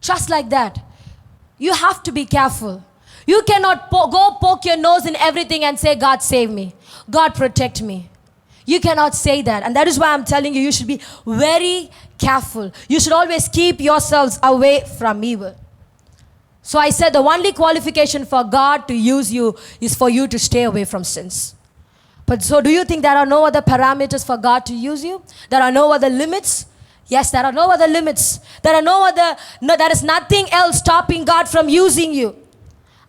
Just like that. You have to be careful. You cannot go poke your nose in everything and say, God save me. God protect me. You cannot say that. And that is why I'm telling you, you should be very careful. You should always keep yourselves away from evil. So I said the only qualification for God to use you is for you to stay away from sins. But so do you think there are no other parameters for God to use you? There are no other limits? Yes, there are no other limits. There is nothing else stopping God from using you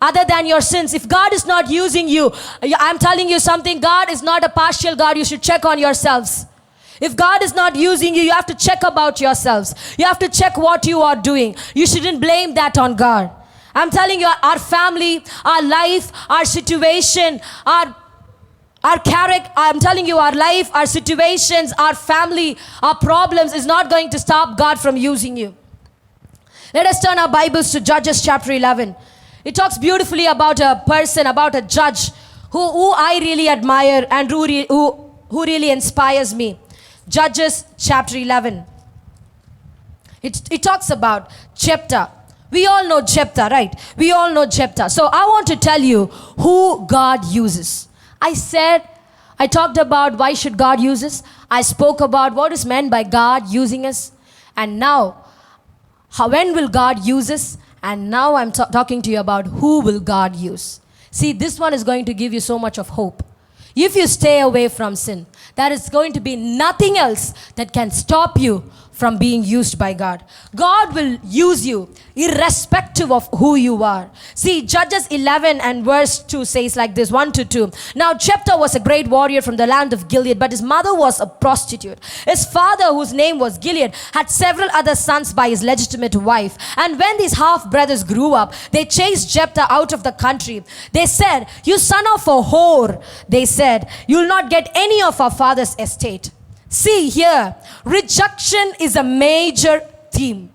other than your sins. If God is not using you, I'm telling you something, God is not a partial God. You should check on yourselves. If God is not using you, you have to check about yourselves. You have to check what you are doing. You shouldn't blame that on God. I'm telling you, our family, our life, our situation, our character, I'm telling you, our life, our situations, our family, our problems is not going to stop God from using you. Let us turn our Bibles to Judges chapter 11. It talks beautifully about a person, about a judge who I really admire and who really inspires me. Judges chapter 11. It talks about Jephthah. We all know Jephthah, right? We all know Jephthah. So I want to tell you who God uses. I talked about why should God use us. I spoke about what is meant by God using us. And now, when will God use us? And now I'm talking to you about who will God use. See, this one is going to give you so much of hope. If you stay away from sin, there is going to be nothing else that can stop you from being used by God. God will use you irrespective of who you are. See, Judges 11 and verse 2 says like this, 1 to 2. Now Jephthah was a great warrior from the land of Gilead, but his mother was a prostitute. His father, whose name was Gilead, had several other sons by his legitimate wife. And when these half-brothers grew up, they chased Jephthah out of the country. They said, "You son of a whore," they said, "you'll not get any of our father's estate." See here, rejection is a major theme.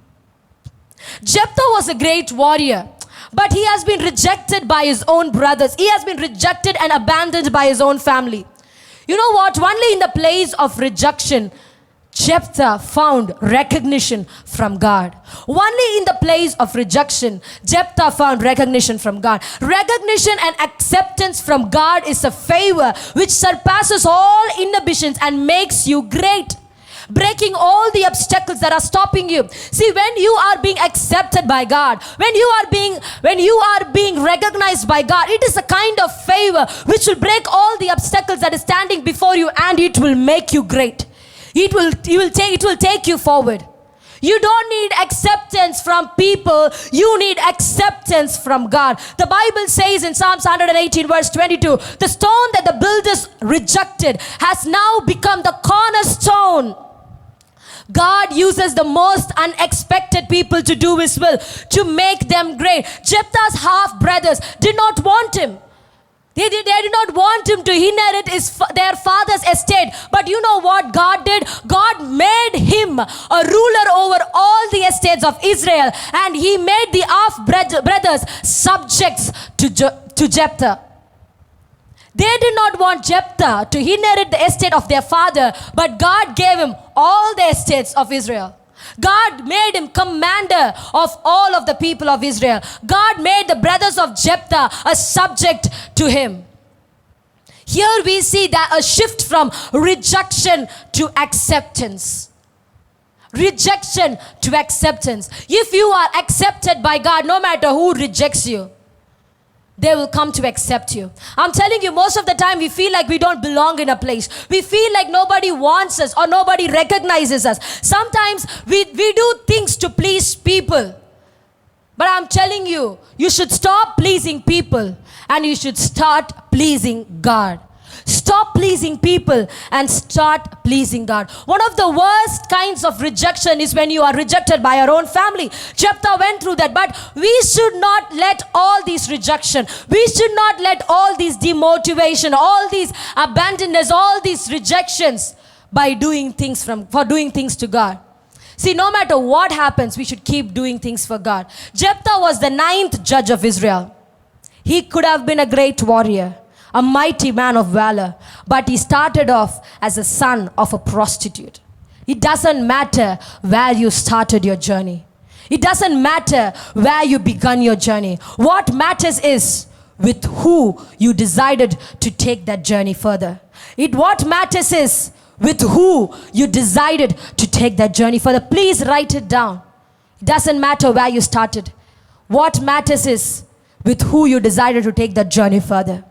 Jephthah was a great warrior, but he has been rejected by his own brothers. He has been rejected and abandoned by his own family. You know what? Only in the place of rejection, Jephthah found recognition from God. Only in the place of rejection, Jephthah found recognition from God. Recognition and acceptance from God is a favor which surpasses all inhibitions and makes you great, breaking all the obstacles that are stopping you. See, when you are being accepted by God, when you are being recognized by God, it is a kind of favor which will break all the obstacles that is standing before you, and it will make you great. It will take you forward. You don't need acceptance from people. You need acceptance from God. The Bible says in Psalms 118 verse 22, the stone that the builders rejected has now become the cornerstone. God uses the most unexpected people to do His will, to make them great. Jephthah's half-brothers did not want him. They did not want him to inherit their father's estate. But you know what God did? God made him a ruler over all the estates of Israel. And He made the half-brothers subjects to Jephthah. They did not want Jephthah to inherit the estate of their father, but God gave him all the estates of Israel. God made him commander of all of the people of Israel. God made the brothers of Jephthah a subject to him. Here we see that a shift from rejection to acceptance. Rejection to acceptance. If you are accepted by God, no matter who rejects you, they will come to accept you. I'm telling you, most of the time we feel like we don't belong in a place. We feel like nobody wants us or nobody recognizes us. Sometimes we do things to please people. But I'm telling you, you should stop pleasing people and you should start pleasing God. Stop pleasing people and start pleasing God. One of the worst kinds of rejection is when you are rejected by your own family. Jephthah went through that, but we should not let all these rejection, we should not let all these demotivation, all these abandonness, all these rejections for doing things to God. See, no matter what happens, we should keep doing things for God. Jephthah was the 9th judge of Israel. He could have been a great warrior, a mighty man of valor, but he started off as a son of a prostitute. It doesn't matter where you started your journey. It doesn't matter where you began your journey. What matters is with who you decided to take that journey further. What matters is with who you decided to take that journey further. Please write it down. It doesn't matter where you started. What matters is with who you decided to take that journey further.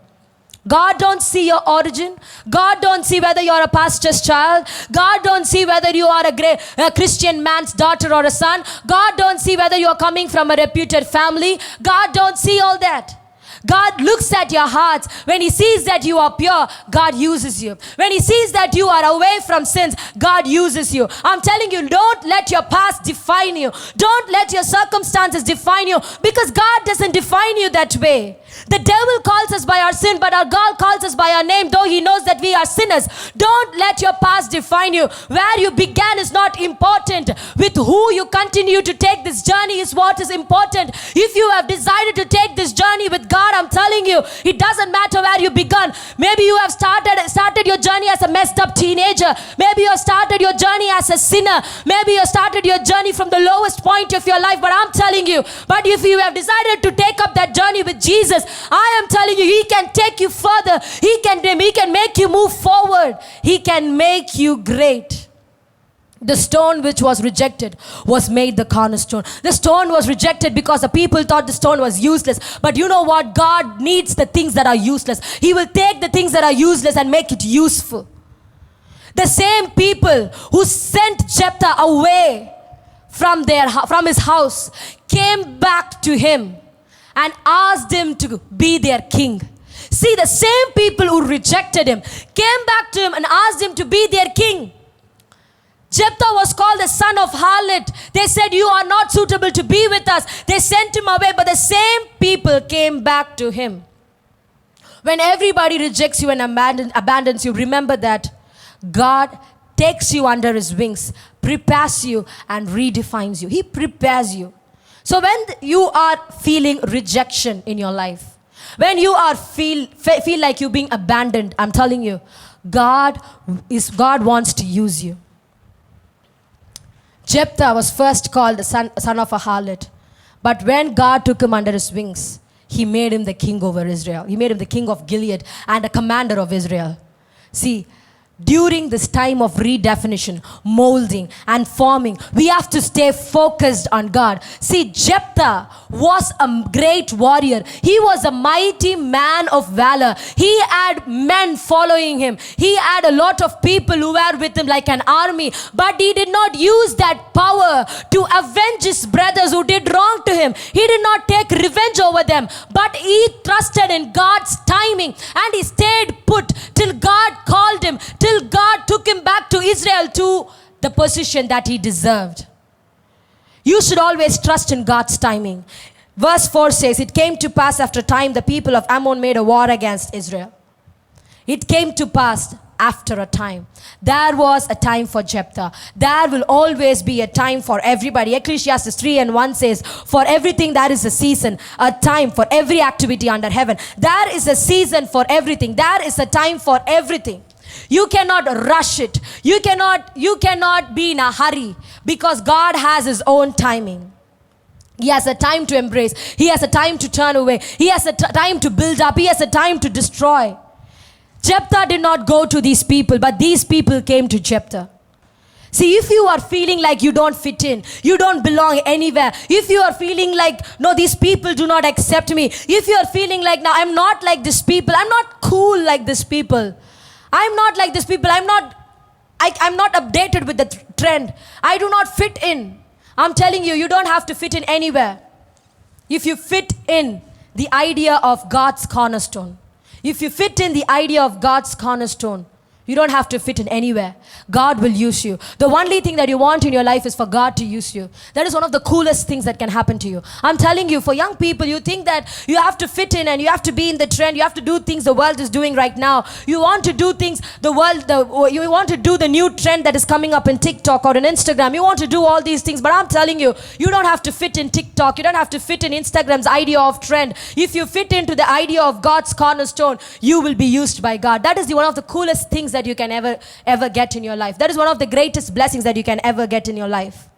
God don't see your origin. God don't see whether you're a pastor's child. God don't see whether you are a Christian man's daughter or a son. God don't see whether you're coming from a reputed family. God don't see all that. God looks at your hearts. When He sees that you are pure, God uses you. When He sees that you are away from sins, God uses you. I'm telling you, don't let your past define you. Don't let your circumstances define you, because God doesn't define you that way. The devil calls us by our sin, but our God calls us by our name, though he knows that we are sinners. Don't let your past define you. Where you began is not important. With who you continue to take this journey is what is important. If you have decided to take this journey with God, I'm telling you, it doesn't matter where you begun. Maybe you have started your journey as a messed up teenager. Maybe you have started your journey as a sinner. Maybe you have started your journey from the lowest point of your life. But I'm telling you, but if you have decided to take up that journey with Jesus, I am telling you, He can take you further. He can make you move forward. He can make you great. The stone which was rejected was made the cornerstone. The stone was rejected because the people thought the stone was useless. But you know what? God needs the things that are useless. He will take the things that are useless and make it useful. The same people who sent Jephthah away from his house came back to him and asked him to be their king. See, the same people who rejected him came back to him and asked him to be their king. Jephthah was called the son of harlot. They said, you are not suitable to be with us. They sent him away, but the same people came back to him. When everybody rejects you and abandons you, remember that God takes you under His wings, prepares you, and redefines you. He prepares you. So when you are feeling rejection in your life, when you are feel like you're being abandoned, I'm telling you, God wants to use you. Jephthah was first called the son of a harlot. But when God took him under His wings, He made him the king over Israel. He made him the king of Gilead and a commander of Israel. See, during this time of redefinition, molding, and forming, we have to stay focused on God. See, Jephthah was a great warrior. He was a mighty man of valor. He had men following him. He had a lot of people who were with him like an army. But he did not use that power to avenge his brothers who did wrong to him. He did not take revenge over them. But he trusted in God's timing, and he stayed put till God called him, till God took him back to Israel, to the position that he deserved. You should always trust in God's timing. Verse 4 says, it came to pass after time the people of Ammon made a war against Israel. It came to pass after a time. There was a time for Jephthah. There will always be a time for everybody. Ecclesiastes 3:1 says, for everything there is a season, a time for every activity under heaven. There is a season for everything. There is a time for everything. You cannot rush it. You cannot be in a hurry, because God has His own timing. He has a time to embrace. He has a time to turn away. He has a time to build up. He has a time to destroy. Jephthah did not go to these people, but these people came to Jephthah. See, if you are feeling like you don't fit in, you don't belong anywhere, if you are feeling like, no, these people do not accept me, if you are feeling like, now I'm not like these people, I'm not cool like these people, I'm not like these people, I'm not updated with the trend, I do not fit in. I'm telling you, you don't have to fit in anywhere. If you fit in the idea of God's cornerstone, if you fit in the idea of God's cornerstone, you don't have to fit in anywhere. God will use you. The only thing that you want in your life is for God to use you. That is one of the coolest things that can happen to you. I'm telling you, for young people, you think that you have to fit in and you have to be in the trend. You have to do things the world is doing right now. You want to do things you want to do the new trend that is coming up in TikTok or in Instagram. You want to do all these things, but I'm telling you, you don't have to fit in TikTok. You don't have to fit in Instagram's idea of trend. If you fit into the idea of God's cornerstone, you will be used by God. That is one of the coolest things that you can ever get in your life. That is one of the greatest blessings that you can ever get in your life.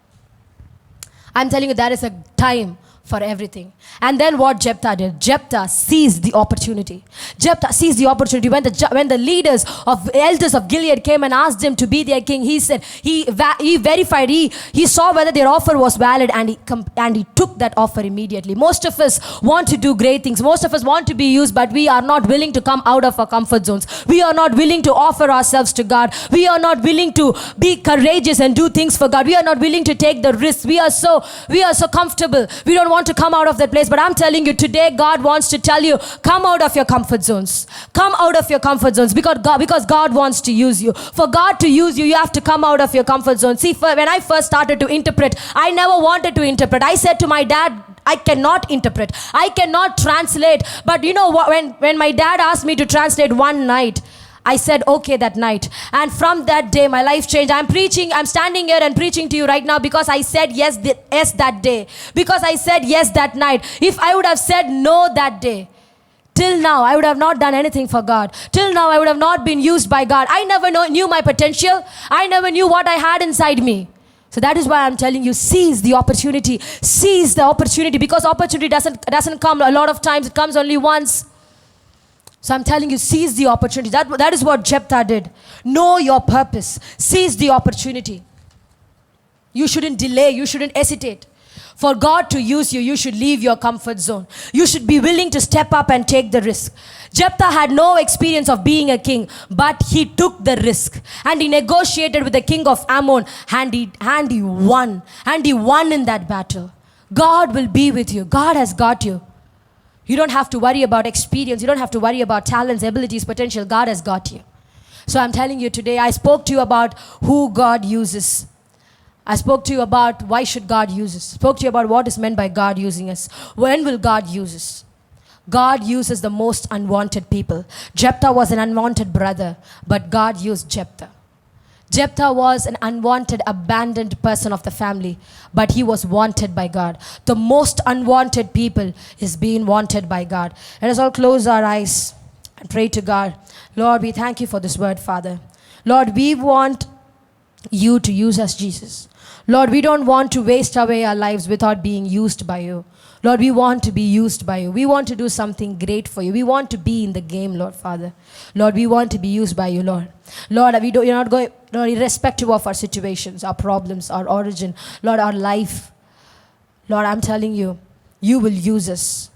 I'm telling you, there is a time for everything. And then what Jephthah did? Jephthah seized the opportunity. Jephthah seized the opportunity. When the leaders of elders of Gilead came and asked him to be their king, he said, he verified, he saw whether their offer was valid, and he took that offer immediately. Most of us want to do great things. Most of us want to be used, but we are not willing to come out of our comfort zones. We are not willing to offer ourselves to God. We are not willing to be courageous and do things for God. We are not willing to take the risks. We are so comfortable. We don't want to come out of that place. But I'm telling you today, God wants to tell you, come out of your comfort zones. Come out of your comfort zones, because God wants to use you. For God to use you, you have to come out of your comfort zone. See, when I first started to interpret, I never wanted to interpret. I said to my dad, I cannot interpret. I cannot translate. But you know what? When my dad asked me to translate one night, I said okay that night. And from that day, my life changed. I'm standing here and preaching to you right now because I said yes that day. Because I said yes that night. If I would have said no that day, till now, I would have not done anything for God. Till now, I would have not been used by God. I never knew my potential. I never knew what I had inside me. So that is why I'm telling you, seize the opportunity. Seize the opportunity, because opportunity doesn't come a lot of times. It comes only once. So I'm telling you, seize the opportunity. That is what Jephthah did. Know your purpose. Seize the opportunity. You shouldn't delay. You shouldn't hesitate. For God to use you, you should leave your comfort zone. You should be willing to step up and take the risk. Jephthah had no experience of being a king, but he took the risk. And he negotiated with the king of Ammon, and he won. And he won in that battle. God will be with you. God has got you. You don't have to worry about experience. You don't have to worry about talents, abilities, potential. God has got you. So I'm telling you today, I spoke to you about who God uses. I spoke to you about why should God use us. Spoke to you about what is meant by God using us. When will God use us? God uses the most unwanted people. Jephthah was an unwanted brother, but God used Jephthah. Jephthah was an unwanted, abandoned person of the family, but he was wanted by God. The most unwanted people is being wanted by God. Let us all close our eyes and pray to God. Lord, we thank you for this word, Father. Lord, we want you to use us, Jesus. Lord, we don't want to waste away our lives without being used by you. Lord, we want to be used by you. We want to do something great for you. We want to be in the game, Lord, Father. Lord, we want to be used by you, Lord. Lord, you're not going, Lord, irrespective of our situations, our problems, our origin, Lord, our life. Lord, I'm telling you, you will use us.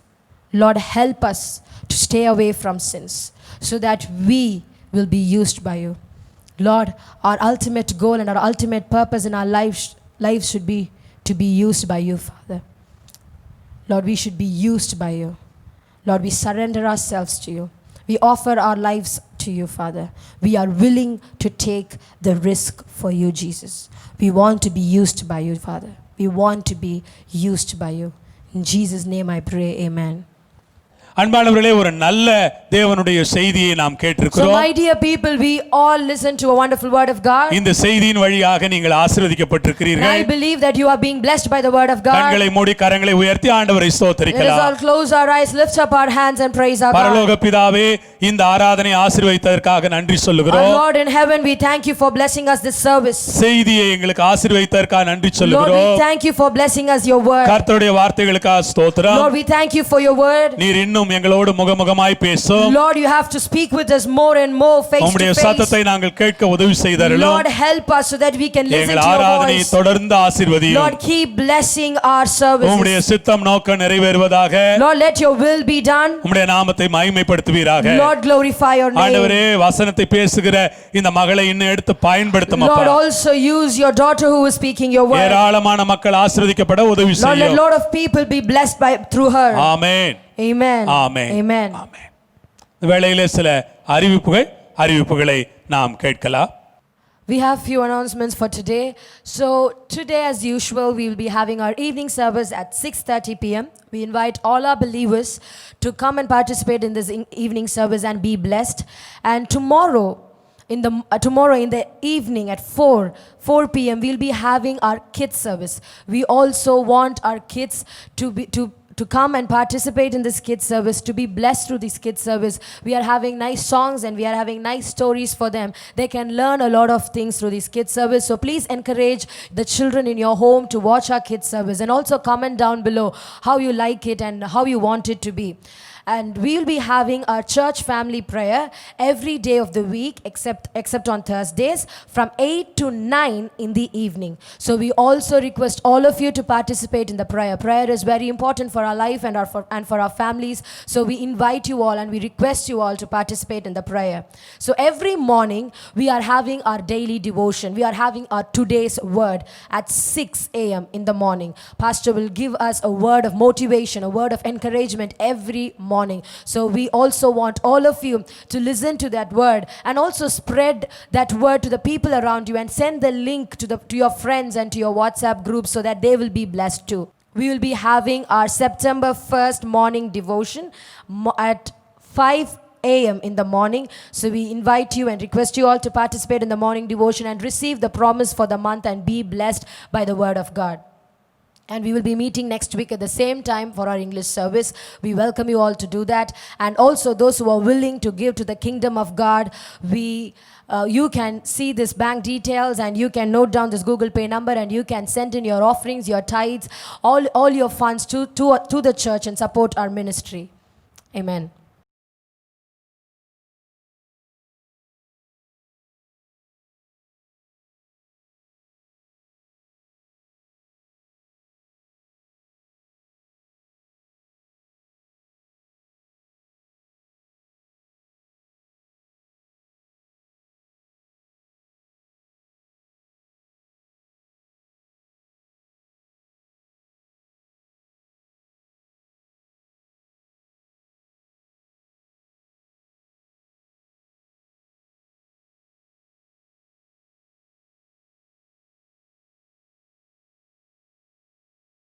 Lord, help us to stay away from sins so that we will be used by you. Lord, our ultimate goal and our ultimate purpose in our lives should be to be used by you, Father. Lord, we should be used by you. Lord, we surrender ourselves to you. We offer our lives to you, Father. We are willing to take the risk for you, Jesus. We want to be used by you, Father. We want to be used by you. In Jesus' name I pray, amen. அன்பானவர்களே, ஒரு நல்ல தேவனுடைய செய்தியை நாம் So கேட்டிருக்கிறோம். my dear people, we all listen to a wonderful word of God. இந்த செய்தியின் வழியாக நீங்கள் I ஆசீர்வதிக்கப்பட்டிருக்கிறீர்கள். believe that you are being blessed by the word of God. கண்களை மூடி கரங்களை உயர்த்தி ஆண்டவரை Let us ஸ்தோத்திரிக்கலாம். all close our eyes, lift up our hands and praise our God. பரலோக பிதாவே, இந்த ஆராதனை ஆசீர்வதித்ததற்காக நன்றி Our சொல்லுகிறோம். Lord in heaven, we thank you for blessing us this service. செய்தியை எங்களுக்கு ஆசீர்வதித்ததற்காக நன்றி Lord, we சொல்லுகிறோம். thank you for blessing us your word. கர்த்தருடைய வார்த்தைகளுக்காக ஸ்தோத்திரம். Lord, we thank you for your word. நீர் இன்னும் எங்களோடு முகமுகமாய் பேசும். Lord, you have to speak with us more and more face உம்முடைய to face. சத்தத்தை நாங்கள் கேட்க உதவி செய்தருளும். Lord, help us so that we can listen எங்கள் to your ஆராதனையை voice. தொடர்ந்து ஆசீர்வதியும். Lord, keep blessing our உம்முடைய services. சித்தம் நோக்கம் நிறைவேறுவதாக. Lord, let your will be done. உம்முடைய நாமத்தை மகிமைப்படுத்துவீராக. Lord, glorify your name. ஆண்டவரே, வசனத்தை பேசுகிற இந்த மகளை இன்னும் எடுத்து பயன்படுத்தும் Lord, அப்பா. also use your daughter who is speaking your word. ஏராளமான மக்கள் ஆசீர்வதிக்கப்பட உதவி Lord, let a செய்யும். lot of people be blessed through her. Amen. Amen. Amen. Amen. ஆமென். இந்த வேளையிலே சில அறிவிப்புகளை நாம் கேட்கலாம். We have few announcements for today. So today, as usual, we will be having our evening service at 6:30 p.m. We invite all our believers to come and participate in this evening service and be blessed. And tomorrow in the evening at 4 p.m. we'll be having our kids service. We also want our kids to to come and participate in this kids service, to be blessed through this kids service. We are having nice songs and we are having nice stories for them. They can learn a lot of things through this kids service. So please encourage the children in your home to watch our kids service, and also comment down below how you like it and how you want it to be. And we will be having our church family prayer every day of the week except on Thursdays from 8 to 9 in the evening. So we also request all of you to participate in the prayer. Prayer is very important for our life and for our families. So we invite you all and we request you all to participate in the prayer. So every morning we are having our daily devotion. We are having our today's word at 6 a.m. in the morning. Pastor will give us a word of motivation, a word of encouragement every morning. So we also want all of you to listen to that word and also spread that word to the people around you and send the link to your friends and to your WhatsApp group so that they will be blessed too. We will be having our September 1st morning devotion at 5 a.m. in the morning. So we invite you and request you all to participate in the morning devotion and receive the promise for the month and be blessed by the word of God. And we will be meeting next week at the same time for our English service. We welcome you all to do that. And also those who are willing to give to the kingdom of God, you can see this bank details and you can note down this Google Pay number and you can send in your offerings, your tithes, all your funds to the church and support our ministry. Amen.